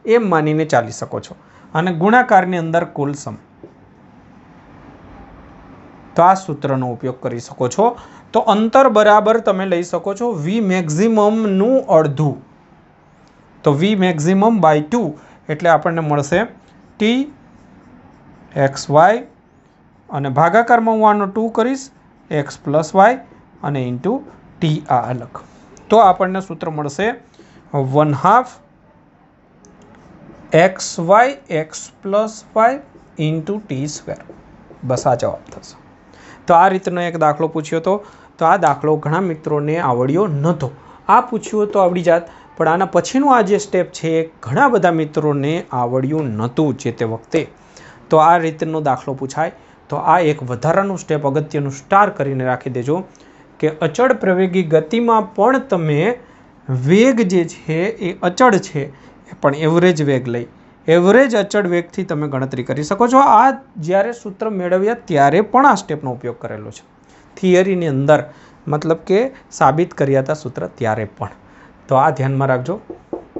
એમ માનીને ચાલી શકો છો. અને ગુણાકારની અંદર કુલ સમ. તો આ સૂત્રનો ઉપયોગ કરી શકો છો. તો અંતર બરાબર તમે લઈ શકો છો V મેક્સિમમનું અડધું. તો V મેક્સિમમ બાય 2 એટલે આપણને મળશે T એક્સ વાય, અને ભાગાકારમાં હું આનો 2 કરીશ, એક્સ પ્લસ વાય અને ઇન્ટુ T આ અલગ. તો આપણને સૂત્ર મળશે 1/2 x y x plus y into T². બસ આ જવાબ થશે. તો આ રીતનો એક દાખલો પૂછ્યો હતો. તો આ દાખલો ઘણા મિત્રોને આવડ્યો નહોતો. આ પૂછ્યું તો આવડી જાત, પણ આના પછીનું આ જે સ્ટેપ છે એ ઘણા બધા મિત્રોને આવડ્યું નહોતું જે તે વખતે. તો આ રીતનો દાખલો પૂછાય તો આ એક વધારાનું સ્ટેપ અગત્યનું સ્ટાર કરીને રાખી દેજો કે અચળ પ્રવેગી ગતિમાં પણ તમે વેગ જે છે એ અચળ છે, પણ એવરેજ વેગ લઈ એવરેજ અચળ વેગથી તમે ગણતરી કરી શકો છો. આ જ્યારે સૂત્ર મેળવ્યા ત્યારે પણ આ સ્ટેપનો ઉપયોગ કરેલો છે થિયરીની અંદર, મતલબ કે સાબિત કર્યા હતા સૂત્ર ત્યારે પણ. તો આ ધ્યાનમાં રાખજો.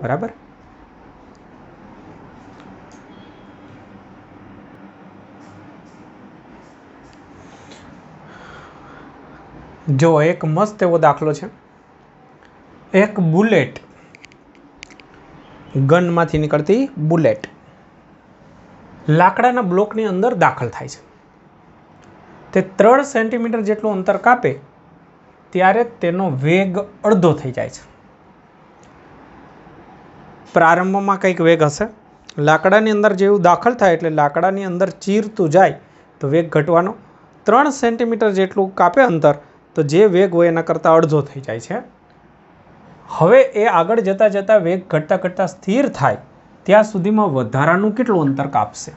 બરાબર. જો એક મસ્ત એવો દાખલો છે. એક બુલેટ, ગનમાંથી નીકળતી બુલેટ લાકડાના બ્લોકની અંદર દાખલ થાય છે. તે 3 સેન્ટીમીટર જેટલું અંતર કાપે ત્યારે તેનો વેગ અડધો થઈ જાય છે. પ્રારંભમાં કંઈક વેગ હશે, લાકડાની અંદર જેવું દાખલ થાય એટલે લાકડાની અંદર ચીરતું જાય તો વેગ ઘટવાનો. 3 સેન્ટીમીટર જેટલું કાપે અંતર તો જે વેગ હોય એના કરતાં અડધો થઈ જાય છે. હવે એ આગળ જતાં જતાં વેગ ઘટતા ઘટતા સ્થિર થાય ત્યાં સુધીમાં વધારાનું કેટલું અંતર કાપશે?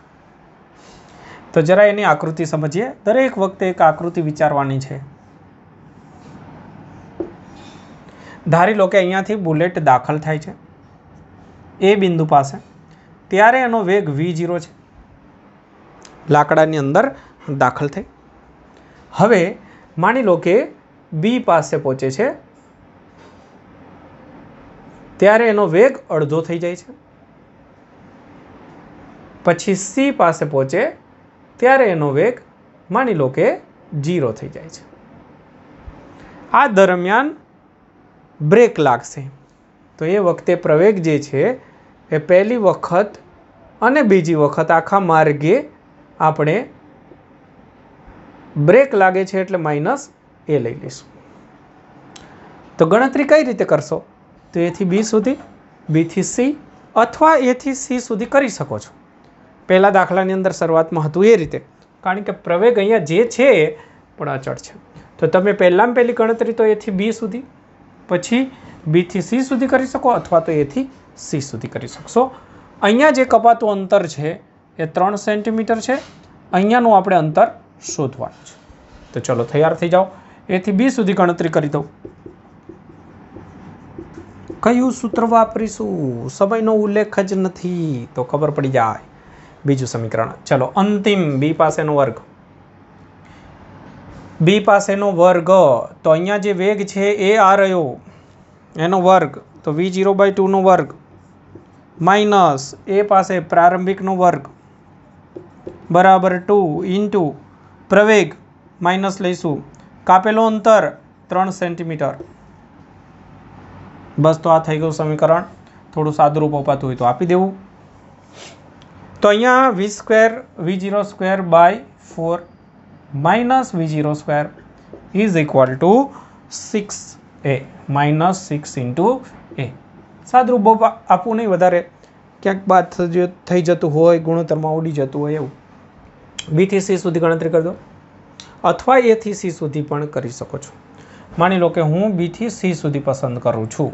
તો જરા એની આકૃતિ સમજીએ. દરેક વખતે એક આકૃતિ વિચારવાની છે. ધારી લો કે અહીંયાથી બુલેટ દાખલ થાય છે એ બિંદુ પાસે, ત્યારે એનો વેગ v0 છે, લાકડાની અંદર દાખલ થઈ. હવે માની લો કે બી પાસે પહોંચે છે ત્યારે એનો વેગ અડધો થઈ જાય છે. પછી સી પાસે પહોંચે ત્યારે એનો વેગ માની લો કે 0 થઈ જાય છે. આ દરમિયાન બ્રેક લાગશે તો એ વખતે પ્રવેગ જે છે એ પહેલી વખત અને બીજી વખત આખા માર્ગે આપણે બ્રેક લાગે છે એટલે માઇનસ એ લઈ લઈશું. તો ગણતરી કઈ રીતે કરશો? તો એ થી બી સુધી, બી થી સી અથવા એ થી સી સુધી કરી શકો છો. પહેલા દાખલાની અંદર શરૂઆતમાં હતું એ રીતે, કારણ કે પ્રવેગ અહીંયા જે છે એ પણ અચળ છે. તો તમે પહેલામાં પહેલી ગણતરી તો એ થી બી સુધી, પછી બી થી સી સુધી કરી શકો અથવા તો એ થી સી સુધી કરી શકશો. અહીંયા જે કપાતું અંતર છે એ 3 સેન્ટીમીટર છે. અહીંયાનું આપણે અંતર શોધવાનું છે. તો ચલો તૈયાર થઈ જાઓ. એ થી બી સુધી ગણતરી કરી દઉં. કયું સૂત્ર વાપરીશું? સમયનો ઉલ્લેખ જ નથી તો ખબર પડી જાય. બીજું સમીકરણ, ચલો અંતિમ બી પાસેનો વર્ગ. બી પાસેનો વર્ગ તો અહીંયા જે વેગ છે એ આ રહ્યો એનો વર્ગ, તો v0/2 નો વર્ગ માઇનસ એ પાસે પ્રારંભિકનો વર્ગ બરાબર 2 ઇન્ટુ પ્રવેગ માઇનસ લઈશું, કાપેલો અંતર 3 સેન્ટીમીટર. બસ તો આ થઈ ગયું સમીકરણ. થોડું સાદુરૂપ અપાતું હોય તો આપી દેવું. તો અહીંયા v0² minus v0² is equal to 6a minus 6 into a. સાદુરૂપ આપવું નહીં વધારે, ક્યાંક બાદ થઈ જતું હોય, ગુણોત્તરમાં ઉડી જતું હોય એવું. બી થી સી સુધી ગણતરી કરી દો અથવા એ થી સી સુધી પણ કરી શકો છો. માની લો કે હું બી થી સી સુધી પસંદ કરું છું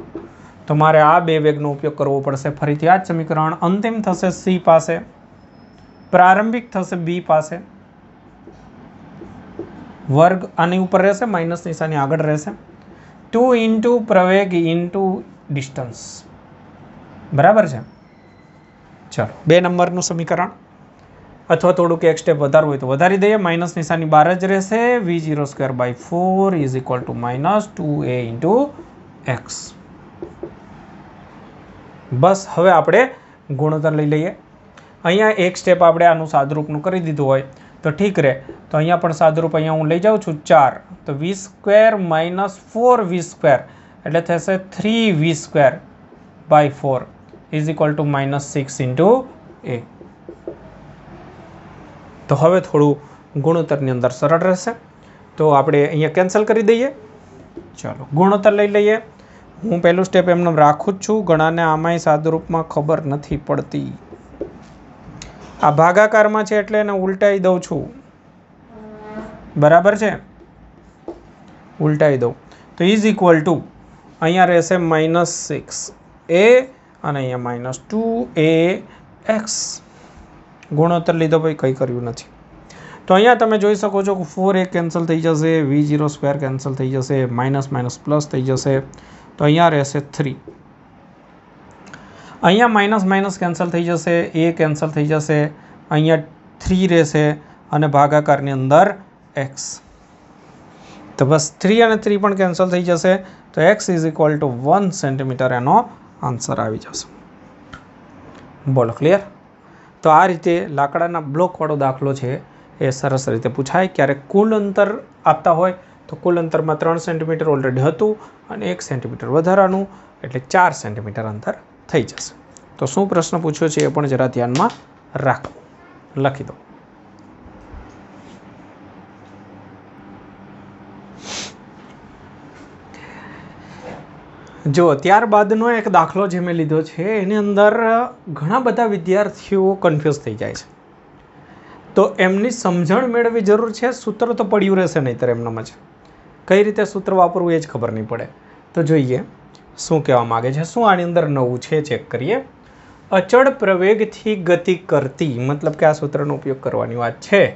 તો મારે આ બે વેગનો ઉપયોગ કરવો પડશે. ફરીથી આ જ સમીકરણ. અંતિમ થશે સી પાસે, પ્રારંભિક થશે બી પાસે, વર્ગ આની ઉપર રહેશે, માઇનસ નિશાની આગળ રહેશે, 2 ઇન્ટુ પ્રવેગ ઇન્ટુ ડિસ્ટન્સ. બરાબર છે? ચલો 2 નંબરનું સમીકરણ, અથવા થોડુંક એક સ્ટેપ વધારવું હોય તો વધારી દઈએ. માઇનસ નિશાની બહાર જ રહેશે. v0²/4 is equal to minus 2a into x. બસ હવે આપણે ગુણોત્તર લઈ લઈએ. અહીંયા એક સ્ટેપ આપણે આનું સાદુરૂપનું કરી દીધું હોય તો ઠીક રહે. તો અહીંયા પણ સાદુરૂપ અહીંયા હું લઈ જાઉં છું 4, તો v² માઇનસ 4v² એટલે થશે 3v²/4 is equal to minus 6 into a. તો હવે થોડું ગુણોત્તરની અંદર સરળ રહેશે તો આપણે અહીંયા કેન્સલ કરી દઈએ. ચાલો ગુણોત્તર લઈ લઈએ. હું પહેલું સ્ટેપ એમને રાખું જ છું. ઘણાને આમાંય સાદુરૂપમાં ખબર નથી પડતી. આ ભાગાકારમાં છે એટલે એને ઉલટાઈ દઉં છું. બરાબર છે? ઉલટાઈ દઉં તો ઇઝ ઇક્વલ ટુ અહીંયા રહેશે -6a અને અહીંયા -2ax. ગુણોત્તર લીધો ભાઈ, કંઈ કર્યું નથી. તો અહીંયા તમે જોઈ શકો છો કે 4a કેન્સલ થઈ જશે, v0² કેન્સલ થઈ જશે, માઇનસ માઇનસ પ્લસ થઈ જશે. તો અહીંયા રહેશે 3. અહીંયા માઇનસ માઇનસ કેન્સલ થઈ જશે, એ કેન્સલ થઈ જશે, અહીંયા 3 રહેશે અને ભાગાકારની અંદર x. તો બસ 3 અને 3 પણ કેન્સલ થઈ જશે તો x is equal two 1 centimetre એનો આન્સર આવી જશે. બોલો ક્લિયર? તો આ રીતે લાકડાના બ્લોકવાળો દાખલો છે એ સરસ રીતે પૂછાય. ક્યારેક કુલ અંતર આપતા હોય તો કુલ અંતરમાં 3 સેન્ટીમીટર ઓલરેડી હતું અને 1 સેન્ટીમીટર વધારાનું એટલે 4 સેન્ટીમીટર અંતર થઈ જશે. તો શું પ્રશ્ન પૂછ્યો છે એ પણ જરા ધ્યાનમાં રાખો. લખી દો. જો ત્યારબાદનો એક દાખલો જે મેં લીધો છે એની અંદર ઘણા બધા વિદ્યાર્થીઓ કન્ફ્યુઝ થઈ જાય છે, તો એમની સમજણ મેળવવી જરૂર છે. સૂત્ર તો પડ્યું રહેશે નહીંતર એમનામ જ કઈ રીતે સૂત્ર વાપરવું એ જ ખબર નહીં પડે. તો જોઈએ શું કહેવા માગે છે, શું આની અંદર નવું છે ચેક કરીએ. અચળ પ્રવેગથી ગતિ કરતી, મતલબ કે આ સૂત્રનો ઉપયોગ કરવાની વાત છે.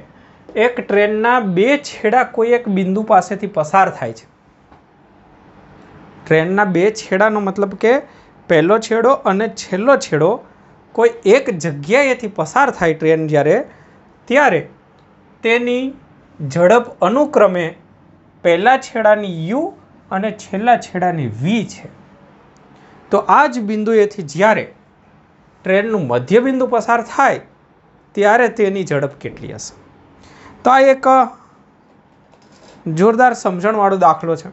એક ટ્રેનના બે છેડા કોઈ એક બિંદુ પાસેથી પસાર થાય છે. ટ્રેનના બે છેડાનો મતલબ કે પહેલો છેડો અને છેલ્લો છેડો કોઈ એક જગ્યાએથી પસાર થાય ટ્રેન ત્યારે તેની ઝડપ અનુક્રમે પહેલા છેડાની u અને છેલ્લા છેડાની v છે. તો આ જ બિંદુએથી જ્યારે ટ્રેનનું મધ્યબિંદુ પસાર થાય ત્યારે તેની ઝડપ કેટલી હશે. તો આ એક જોરદાર સમજણવાળો દાખલો છે.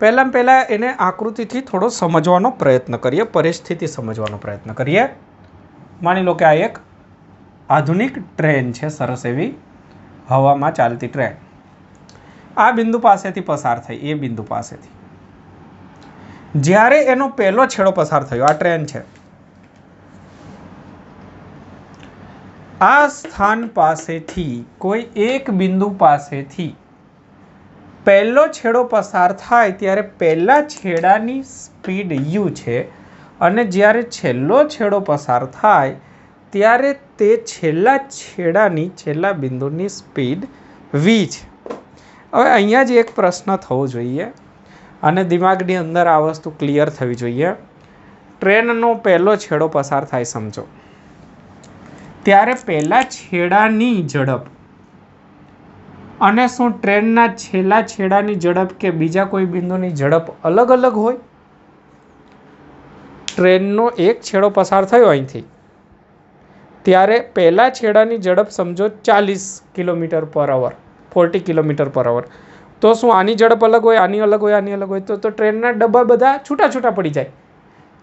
પહેલાં એને આકૃતિથી થોડો સમજવાનો પ્રયત્ન કરીએ, પરિસ્થિતિ સમજવાનો પ્રયત્ન કરીએ. માની લો કે આ એક આધુનિક ટ્રેન છે, સરસ એવી હવામાં ચાલતી ટ્રેન. આ બિંદુ પાસેથી પસાર થઈ, એ બિંદુ પાસેથી. જ્યારે એનો પહેલો છેડો પસાર થયો, આ ટ્રેન છે, આ સ્થાન પાસેથી કોઈ એક બિંદુ પાસેથી પહેલો છેડો પસાર થાય ત્યારે પહેલા છેડાની સ્પીડ u છે અને જ્યારે છેલ્લો છેડો પસાર થાય ત્યારે તે છેલ્લા બિંદુની સ્પીડ v છે. હવે અહીંયા જ એક પ્રશ્ન થવો જોઈએ અને દિમાગની અંદર આ વસ્તુ ક્લિયર થવી જોઈએ. ટ્રેનનો પહેલો છેડો પસાર થાય સમજો, ત્યારે પહેલા છેડાની ઝડપ અને શું ટ્રેનના છેલ્લા છેડાની ઝડપ કે બીજા કોઈ બિંદુની ઝડપ અલગ અલગ હોય? ટ્રેનનો એક છેડો પસાર થયો અહીંથી, ત્યારે પહેલા છેડાની ઝડપ સમજો 40 કિલોમીટર પર અવર, 40 કિલોમીટર પર અવર. તો શું આની ઝડપ અલગ હોય, આની અલગ હોય, આની અલગ હોય? તો ટ્રેનના ડબ્બા બધા છૂટા છૂટા પડી જાય.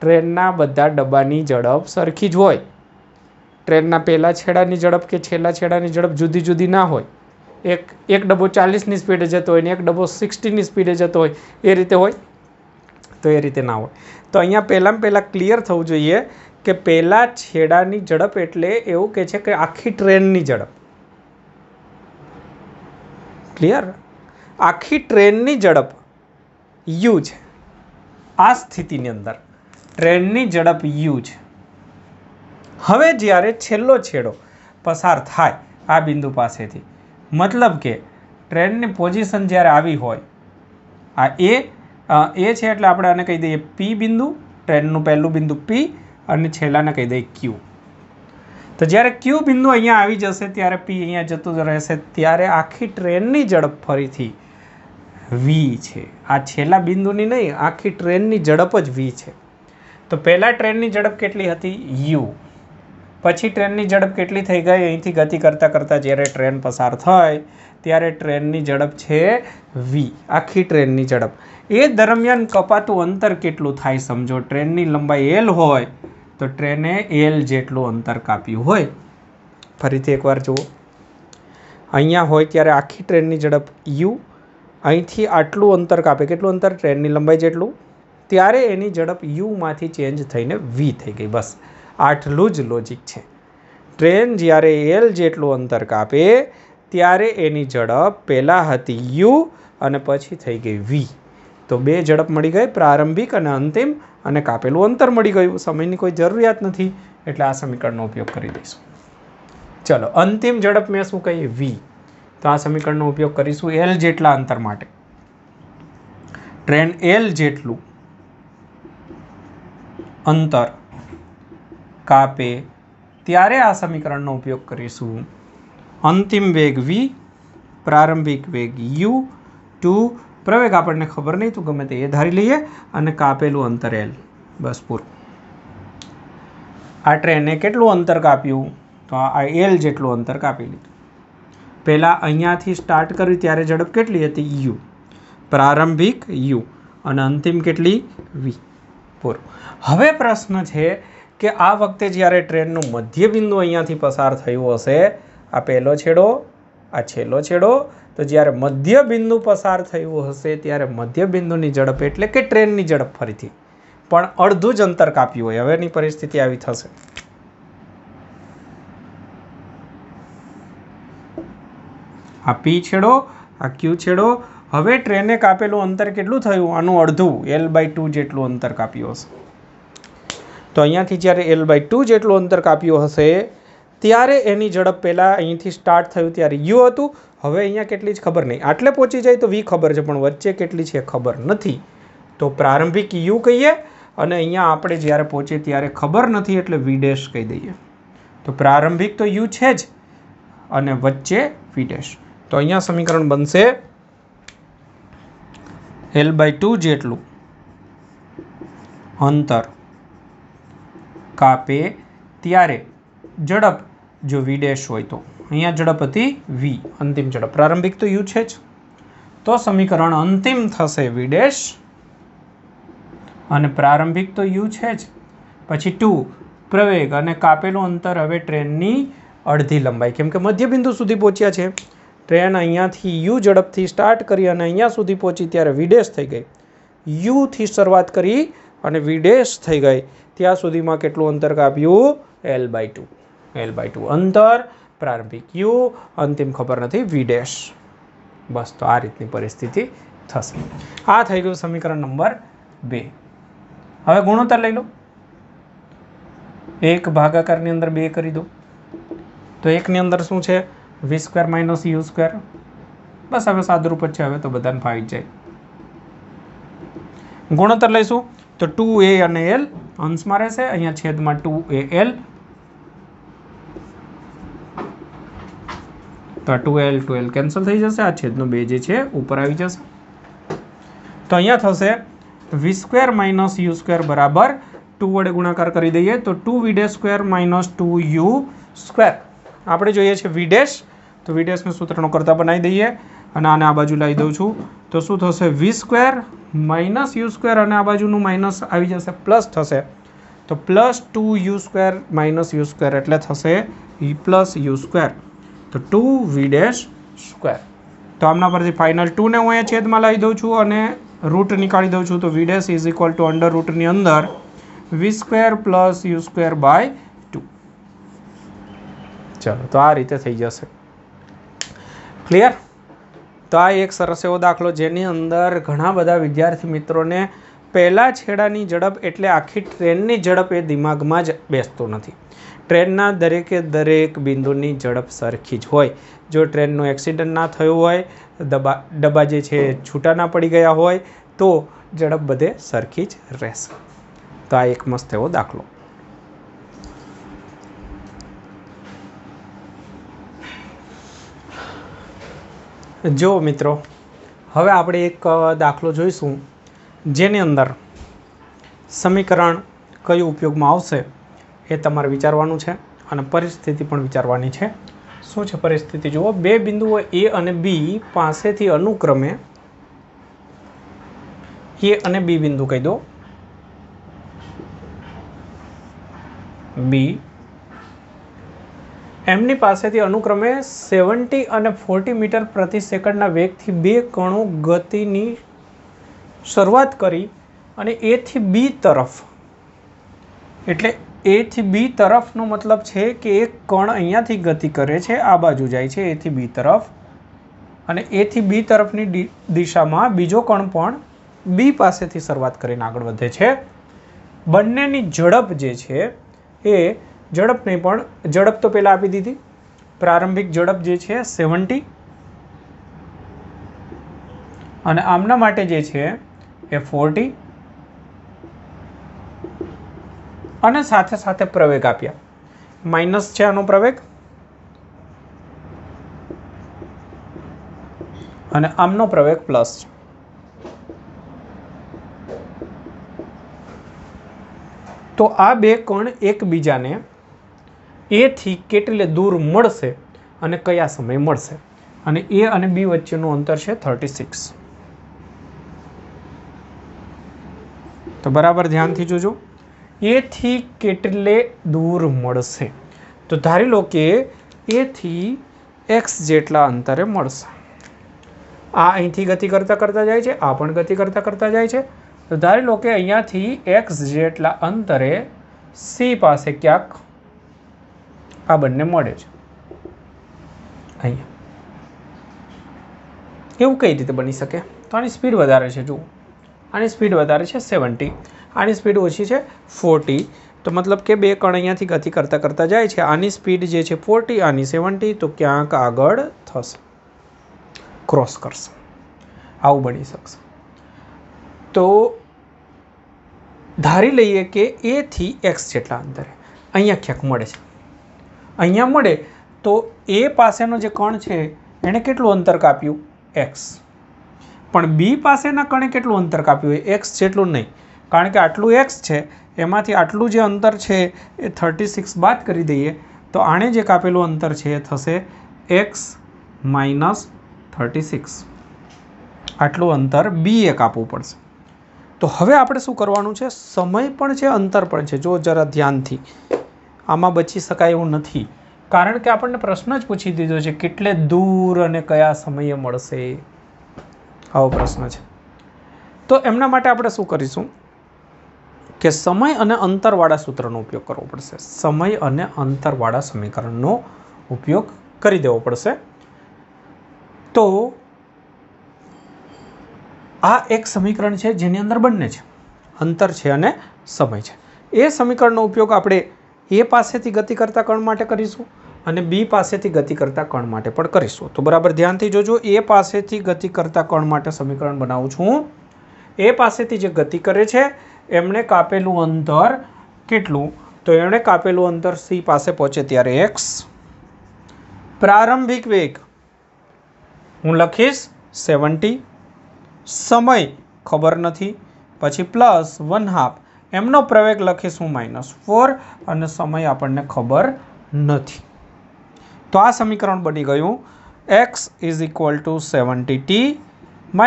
ટ્રેનના બધા ડબ્બાની ઝડપ સરખી જ હોય. ટ્રેનના પહેલા છેડાની ઝડપ કે છેલ્લા છેડાની ઝડપ જુદી જુદી ના હોય. એક ડબ્બો 40ની સ્પીડે જતો હોય ને એક ડબ્બો 60ની સ્પીડે જતો હોય, એ રીતે હોય? તો એ રીતે ના હોય. તો અહીંયા પહેલાં ક્લિયર થવું જોઈએ કે પહેલા છેડાની ઝડપ એટલે એવું કે છે કે આખી ટ્રેનની ઝડપ. ક્લિયર? આખી ટ્રેનની ઝડપ u છે. આ સ્થિતિની અંદર ટ્રેનની ઝડપ u છે. હવે જ્યારે છેલ્લો છેડો પસાર થાય આ બિંદુ પાસેથી, મતલબ કે ટ્રેનની પોઝિશન જ્યારે આવી હોય, આ એ છે એટલે આપણે આને કહી દઈએ p બિંદુ, ટ્રેનનું પહેલું બિંદુ p અને છેલ્લાને કહી દઈએ q. તો જ્યારે q બિંદુ અહીંયા આવી જશે ત્યારે p અહીંયા જતું રહેશે, ત્યારે આખી ટ્રેનની ઝડપ ફરીથી v છે. આ છેલ્લા બિંદુની નહીં, આખી ટ્રેનની ઝડપ જ v છે. તો પહેલા ટ્રેનની ઝડપ કેટલી હતી? u. પછી ટ્રેનની ઝડપ કેટલી થઈ ગઈ? અહીંથી ગતિ કરતાં કરતાં જ્યારે ટ્રેન પસાર થાય ત્યારે ટ્રેનની ઝડપ છે v, આખી ટ્રેનની ઝડપ. એ દરમિયાન કપાતું અંતર કેટલું થાય સમજો. ટ્રેનની લંબાઈ l હોય તો ટ્રેને l જેટલું અંતર કાપ્યું હોય. ફરીથી એકવાર જુઓ, અહીંયા હોય ત્યારે આખી ટ્રેનની ઝડપ u, અહીંથી આટલું અંતર કાપે, કેટલું અંતર? ટ્રેનની લંબાઈ જેટલું, ત્યારે એની ઝડપ uમાંથી ચેન્જ થઈને v થઈ ગઈ. બસ આટલું જ લોજિક છે. ટ્રેન જ્યારે l જેટલું અંતર કાપે ત્યારે એની ઝડપ પહેલાં હતી u અને પછી થઈ ગઈ v. તો બે ઝડપ મળી ગઈ, પ્રારંભિક અને અંતિમ, અને કાપેલું અંતર મળી ગયું. સમયની કોઈ જરૂરિયાત નથી એટલે આ સમીકરણનો ઉપયોગ કરી દઈશું. ચલો, અંતિમ ઝડપ મેં શું કહીએ? v. તો આ સમીકરણનો ઉપયોગ કરીશું l જેટલા અંતર માટે. ટ્રેન l જેટલું અંતર કાપે ત્યારે આ સમીકરણનો ઉપયોગ કરીશું. અંતિમ વેગ v, પ્રારંભિક વેગ u, પ્રવેગ આપણને ખબર નહીં તો ગમે તે એ ધારી લઈએ, અને કાપેલું અંતર l. બસ પૂરું. આ ટ્રેને કેટલું અંતર કાપ્યું? તો આ l જેટલું અંતર કાપી લીધું. પહેલાં અહીંયાથી સ્ટાર્ટ કર્યું ત્યારે ઝડપ કેટલી હતી? u, પ્રારંભિક u, અને અંતિમ કેટલી? v. પૂરું. હવે પ્રશ્ન છે કે આ વખતે જ્યારે ટ્રેનનું મધ્ય બિંદુ અહીંયાથી પસાર થયું હશે, આ પહેલો છેડો, આ છેલ્લો છેડો, તો જ્યારે મધ્ય બિંદુ પસાર થયું હશે ત્યારે મધ્ય બિંદુની ઝડપ એટલે કે ટ્રેનની ઝડપ ફરીથી પણ અડધું જ અંતર કાપ્યું હોય. હવેની પરિસ્થિતિ આવી થશે. આ પી છેડો, આ ક્યુ છેડો. હવે ટ્રેને કાપેલું અંતર કેટલું થયું? આનું અડધું, L/2 જેટલું અંતર કાપ્યું હશે. તો અહીંયાથી જ્યારે L/2 જેટલું અંતર કાપ્યું હશે ત્યારે એની ઝડપ પહેલાં અહીંથી સ્ટાર્ટ થયું ત્યારે યુ હતું. હવે અહીંયા કેટલી જ ખબર નહીં. આટલે પહોંચી જાય તો વી ખબર છે, પણ વચ્ચે કેટલી છે ખબર નથી. તો પ્રારંભિક યુ કહીએ અને અહીંયા આપણે જ્યારે પહોંચીએ ત્યારે ખબર નથી એટલે વી ડેશ કહી દઈએ. તો પ્રારંભિક તો યુ છે જ અને વચ્ચે વી ડેશ. તો અહીંયા સમીકરણ બનશે L/2 જેટલું અંતર કાપે ત્યારે ઝડપ જો વી ડેશ હોય તો અહીંયા ઝડપ હતી વી, અંતિમ ઝડપ. પ્રારંભિક તો યુ છે જ. તો સમીકરણ અંતિમ થશે વી ડેશ અને પ્રારંભિક તો યુ છે જ. પછી 2 પ્રવેગ અને કાપેલું અંતર હવે ટ્રેનની અડધી લંબાઈ, કેમ કે મધ્ય બિંદુ સુધી પહોંચ્યા છે. ટ્રેન અહીંયાથી યુ ઝડપથી સ્ટાર્ટ કરી અને અહીંયા સુધી પહોંચી ત્યારે વી ડેશ થઈ ગઈ. યુથી શરૂઆત કરી અને વી ડેશ થઈ ગઈ ત્યાં સુધીમાં કેટલું અંતર કાપ્યું? L/2. L/2 અંતર, પ્રારંભિક યુ, અંતિમ ખબર નથી વી ડેશ. બસ, તો આ રીતની પરિસ્થિતિ થશે. આ થઈ ગયું સમીકરણ નંબર 2. હવે ગુણોત્તર લઈ લો. 1 ભાગાકારની અંદર 2 કરી દો. તો 1 ની અંદર શું છે? v² - u². બસ હવે સાદુરૂપ જ છે, હવે તો બધાને ફાવી જાય. ગુણોત્તર લઈશું તો 2a અને l અંશમાં રહેશે, અહીંયા છેદમાં 2al. તો 2l કેન્સલ થઈ જશે. આ છેદનો 2 જે છે ઉપર આવી જશે. તો અહીંયા થશે v² - u² બરાબર 2 વડે ગુણાકાર કરી દઈએ તો 2v² - 2u². આપણે જોઈએ છે વી ડેશ, તો વી ડેશને સૂત્રનો કરતા બનાવી દઈએ અને આને આ બાજુ લાવી દઉં છું. તો શું થશે? v² - u² અને આ બાજુનું માઇનસ આવી જશે, પ્લસ થશે. તો +2u² - u² એટલે થશે +u². તો 2v². તો આમના પરથી ફાઇનલ 2 ને હું અહીંયા છેદમાં લાવી દઉં છું અને રૂટ નીકાળી દઉં છું. તો v' = અંડર રૂટની અંદર v² + u²/2. ચલો, તો આ રીતે થઈ જશે. ક્લિયર? તો આ એક સરસ એવો દાખલો જેની અંદર ઘણા બધા વિદ્યાર્થી મિત્રોને પહેલા છેડાની ઝડપ એટલે આખી ટ્રેનની ઝડપ એ દિમાગમાં જ બેસતો નથી. ટ્રેનના દરેકે દરેક બિંદુની ઝડપ સરખી જ હોય. જો ટ્રેનનું એક્સિડન્ટ ના થયું હોય, ડબ્બા જે છે છૂટા ના પડી ગયા હોય તો ઝડપ બધે સરખી જ રહેશે. તો આ એક મસ્ત એવો દાખલો. જો મિત્રો, હવે આપણે એક દાખલો જોઈશું જેની અંદર સમીકરણ કયું ઉપયોગમાં આવશે એ તમારે વિચારવાનું છે અને પરિસ્થિતિ પણ વિચારવાની છે. શું છે પરિસ્થિતિ? જુઓ, બે બિંદુઓ A અને B પાસેથી અનુક્રમે A અને B બિંદુ કહી દો. B એમની પાસેથી અનુક્રમે 70 અને 40 મીટર પ્રતિ સેકન્ડના વેગથી બે કણો ગતિની શરૂઆત કરી અને A થી B તરફ, એટલે A થી B તરફનો મતલબ છે કે એક કણ અહીંયાથી ગતિ કરે છે, આ બાજુ જાય છે A થી B તરફ, અને A થી B તરફની દિશામાં બીજો કણ પણ B પાસેથી શરૂઆત કરીને આગળ વધે છે. બંનેની ઝડપ જે છે એ ઝડપ નહીં પણ ઝડપ તો પહેલાં આપી દીધી. પ્રારંભિક ઝડપ જે છે 70 અને આમના માટે જે છે એ 40 અને સાથે સાથે પ્રવેગ આપ્યા. માઇનસ છે આનો પ્રવેગ અને આમનો પ્રવેગ પ્લસ છે. તો આ બે કણ એકબીજાને A થી કેટલે દૂર મળશે અને કયા સમય મળશે, અને A અને B વચ્ચેનું અંતર છે 36. તો બરાબર ધ્યાનથી જોજો. A થી કેટલે દૂર મળશે, તો ધારી લો કે A થી x જેટલા અંતરે મળશે. આ અહીંથી ગતિ કરતાં કરતાં જાય છે, આ પણ ગતિ કરતાં કરતાં જાય છે. તો ધારી લો કે અહીંયાથી x જેટલા અંતરે C પાસે ક્યાંક આ બંને મળે છે. અહીંયા એવું કઈ રીતે બની શકે? તો આની સ્પીડ વધારે છે. જુઓ, આની સ્પીડ વધારે છે 70, આની સ્પીડ ઓછી છે 40. તો મતલબ કે બે કણ અહીંયાથી ગતિ કરતાં કરતાં જાય છે. આની સ્પીડ જે છે 40, આની 70, તો ક્યાંક આગળ થશે, ક્રોસ કરશે. આવું બની શકશે. તો ધારી લઈએ કે A થી x જેટલા અંતરે અહીંયા ક્યાંક મળે છે. અહીંયા મળે તો A પાસેનો જે કણ છે એણે કેટલું અંતર કાપ્યું? x. પણ B પાસેના કણે કેટલું અંતર કાપ્યું હોય? x જેટલું નહીં, કારણ કે આટલું x છે, એમાંથી આટલું જે અંતર છે એ 36 બાદ કરી દઈએ તો આણે જે કાપેલું અંતર છે એ થશે x માઇનસ 36. આટલું અંતર B એ કાપવું પડશે. તો હવે આપણે શું કરવાનું છે? સમય પણ છે, અંતર પણ છે. જો જરા ધ્યાનથી, આમાં બચી શકાય એવું નથી, કારણ કે આપણને પ્રશ્ન જ પૂછી દીધો છે કેટલે દૂર અને કયા સમયે મળશે, આવો પ્રશ્ન છે. તો એમના માટે આપણે શું કરીશું કે સમય અને અંતરવાળા સૂત્રનો ઉપયોગ કરવો પડશે. સમય અને અંતરવાળા સમીકરણનો ઉપયોગ કરી દેવો પડશે. તો આ એક સમીકરણ છે જેની અંદર બંને છે, અંતર છે અને સમય છે. એ સમીકરણનો ઉપયોગ આપણે A પાસેથી ગતિ કરતા કણ માટે કરીશું અને B પાસેથી ગતિ કરતા કણ માટે પણ કરીશું. તો બરાબર ધ્યાનથી જોજો. A પાસેથી ગતિ કરતા કણ માટે સમીકરણ બનાવું છું. A પાસેથી જે ગતિ કરે છે એમણે કાપેલું અંતર કેટલું? તો એમણે કાપેલું અંતર C પાસે પહોંચે ત્યારે x. પ્રારંભિક વેગ હું લખીશ 70, સમય ખબર નથી, પછી +1/2, એમનો પ્રવેગ લખીશું -4 અને સમય આપણને ખબર નથી. તો આ સમીકરણ બની ગયું x = 70t -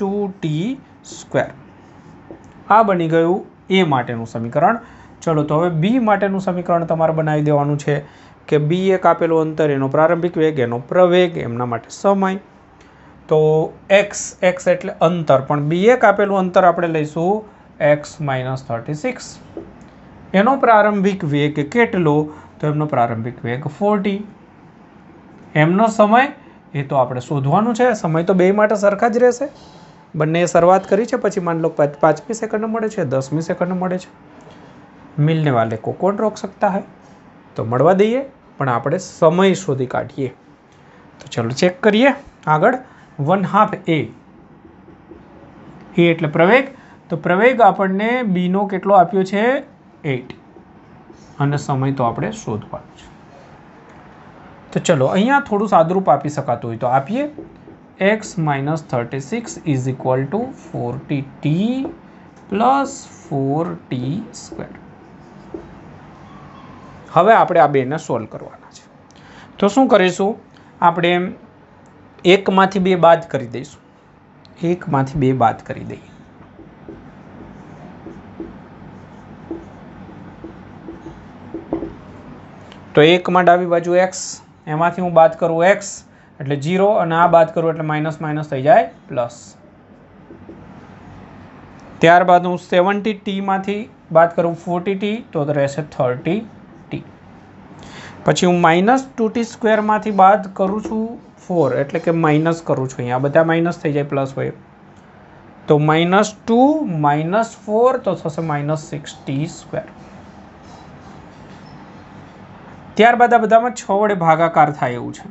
2t². આ બની ગયું A માટેનું સમીકરણ. ચલો, તો હવે B માટેનું સમીકરણ તમારે બનાવી દેવાનું છે કે B એ કાપેલું અંતર, એનો પ્રારંભિક વેગ, એનો પ્રવેગ, એમના માટે સમય. તો x એટલે અંતર, પણ B એ કાપેલું અંતર આપણે લઈશું x - 36. એનો પ્રારંભિક વેગ કેટલો? તો એમનો પ્રારંભિક વેગ 40. એમનો સમય એ તો આપણે શોધવાનું છે. સમય તો બે માટે સરખા જ રહેશે. બંને શરૂઆત કરી છે, પછી માન લો 5મી સેકન્ડ મળે છે, 10મી સેકન્ડ મળે છે. મિલને વાલે કો કોણ રોક सकता है? તો મળવા દઈએ, પણ આપણે સમય શોધી કાઢીએ. તો ચલો ચેક કરીએ આગળ. 1/2 A એટલે પ્રવેગ. તો પ્રવેગ આપણને B નો કેટલો આપ્યો છે? 8, અને સમય તો આપણે શોધવાનો છે. તો ચલો અહીંયા થોડું સાદુરૂપ આપી શકાતું હોય તો આપીએ. x - 36 = 40t + 4t². હવે આપણે આ બેને સોલ્વ કરવાના છે. તો શું કરીશું? આપણે 1માંથી 2 બાદ કરી દઈશું. 1માંથી 2 બાદ કરી દઈએ. તો 1માં ડાબી બાજુ x, એમાંથી હું બાદ કરું x એટલે 0, અને આ બાદ કરું એટલે માઇનસ થઈ જાય પ્લસ. ત્યારબાદ હું 70t માંથી બાદ કરું 40t તો રહેશે 30t. પછી હું -2t² માંથી બાદ કરું છું 4, એટલે કે માઇનસ કરું છું. અહીંયા બધા માઇનસ થઈ જાય, પ્લસ હોય. તો -2 - 4 તો થશે -6t². ત્યારબાદ આ બધામાં 6 વડે ભાગાકાર થાય એવું છે.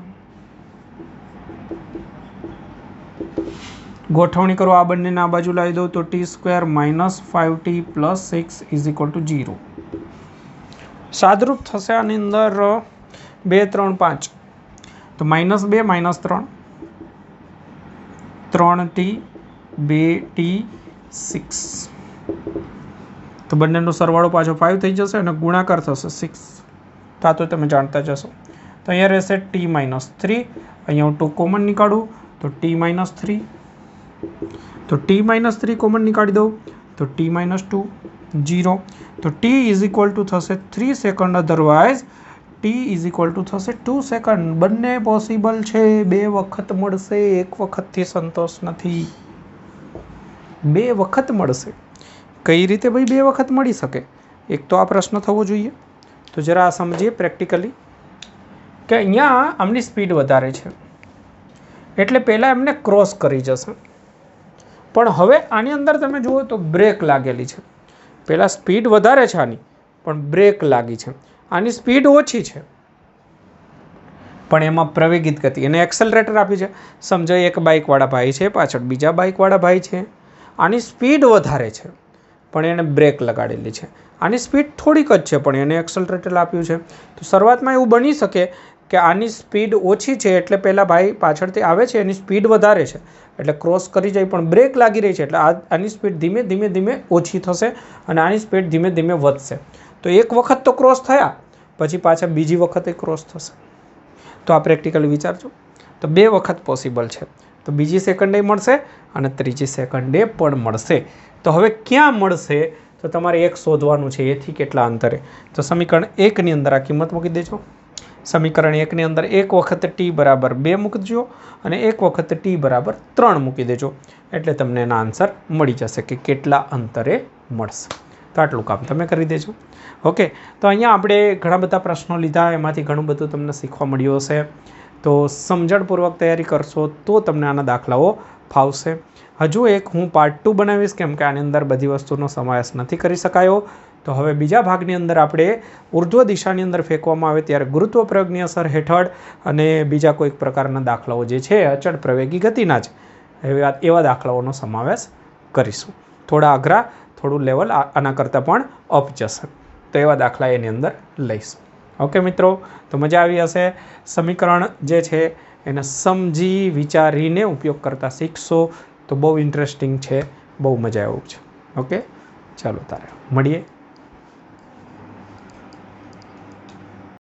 ગોઠવણી કરો, આ બંનેને આ બાજુ લાવી દો તો t² - 5t + 6 = 0. સાદરૂપ થશે આની અંદર 2 3 5, તો -2 - 3, 3t 2t 6. તો બંનેનો સરવાળો પાછો 5 થઈ જશે અને ગુણાકાર થશે 6. તો તમે જાણતા જશો. તો અહીંયા રહેશે t - 3. અહીંયા હું 2 કોમન નીકાળું તો t - 3. તો t - 3 કોમન નીકાળી દઉં તો t - 2 0. તો t = થશે 3 second, otherwise T is equal to થશે 2 સેકન્ડ. બંને પોસિબલ છે, 2 વખત મળશે, 1 વખતથી સંતોષ નથી, 2 વખત મળશે. કઈ રીતે ભાઈ 2 વખત મળી શકે? એક તો આ પ્રશ્ન થવો જોઈએ. તો જરા આ સમજીએ પ્રેક્ટિકલી કે અહીંયા આમની સ્પીડ વધારે છે એટલે પહેલાં એમને ક્રોસ કરી જશે, પણ હવે આની અંદર તમે જુઓ તો બ્રેક લાગેલી છે. પહેલાં સ્પીડ વધારે છે આની, પણ બ્રેક લાગી છે. આની સ્પીડ ઓછી છે પણ એમાં પ્રવેગિત ગતિ, એને એક્સેલરેટર આપ્યું છે. સમજો એક બાઇકવાળા ભાઈ છે, પાછળ બીજા બાઇકવાળા ભાઈ છે. આની સ્પીડ વધારે છે પણ એને બ્રેક લગાડેલી છે. આની સ્પીડ થોડીક જ છે પણ એને એક્સેલરેટર આપ્યું છે. તો શરૂઆતમાં એવું બની શકે કે આની સ્પીડ ઓછી છે એટલે પહેલાં ભાઈ પાછળથી આવે છે એની સ્પીડ વધારે છે એટલે ક્રોસ કરી જાય, પણ બ્રેક લાગી રહી છે એટલે આની સ્પીડ ધીમે ધીમે ધીમે ઓછી થશે અને આની સ્પીડ ધીમે ધીમે વધશે. તો એક વખત તો ક્રોસ થયા, પછી પાછા બીજી વખતે ક્રોસ થશે. તો આ પ્રેક્ટિકલી વિચારજો. તો 2 વખત પોસિબલ છે. તો બીજી સેકન્ડે મળશે અને ત્રીજી સેકન્ડે પણ મળશે. તો હવે ક્યાં મળશે? તો તમારે એક શોધવાનું છે, એથી કેટલા અંતરે. તો સમીકરણ 1ની અંદર આ કિંમત મૂકી દેજો. સમીકરણ 1ની અંદર 1 વખત ટી બરાબર 2 મૂકજો અને 1 વખત ટી બરાબર 3 મૂકી દેજો, એટલે તમને એના આન્સર મળી જશે કે કેટલા અંતરે મળશે. તો આટલું કામ તમે કરી દેજો. ઓકે, તો અહીંયા આપણે ઘણા બધા પ્રશ્નો લીધા, એમાંથી ઘણું બધું તમને શીખવા મળ્યું હશે. તો સમજણપૂર્વક તૈયારી કરશો તો તમને આના દાખલાઓ ફાવશે. હજુ એક હું પાર્ટ 2 બનાવીશ, કેમ કે આની અંદર બધી વસ્તુનો સમાવેશ નથી કરી શકાયો. તો હવે બીજા ભાગની અંદર આપણે ઉર્ધ્વ દિશાની અંદર ફેંકવામાં આવે ત્યારે ગુરુત્વ પ્રયોગની અસર હેઠળ અને બીજા કોઈક પ્રકારના દાખલાઓ જે છે અચળ પ્રવેગી ગતિના જ એવા દાખલાઓનો સમાવેશ કરીશું. થોડા અઘરા, થોડું લેવલ આના કરતાં પણ અપ જશે. તો એવા દાખલા એની અંદર લઈશું. ઓકે મિત્રો, તો મજા આવી હશે. સમીકરણ જે છે એને સમજી વિચારીને ઉપયોગ કરતા શીખશો તો બહુ ઇન્ટરેસ્ટિંગ છે, બહુ મજા એવું છે. ઓકે, ચાલો તારે મળીએ.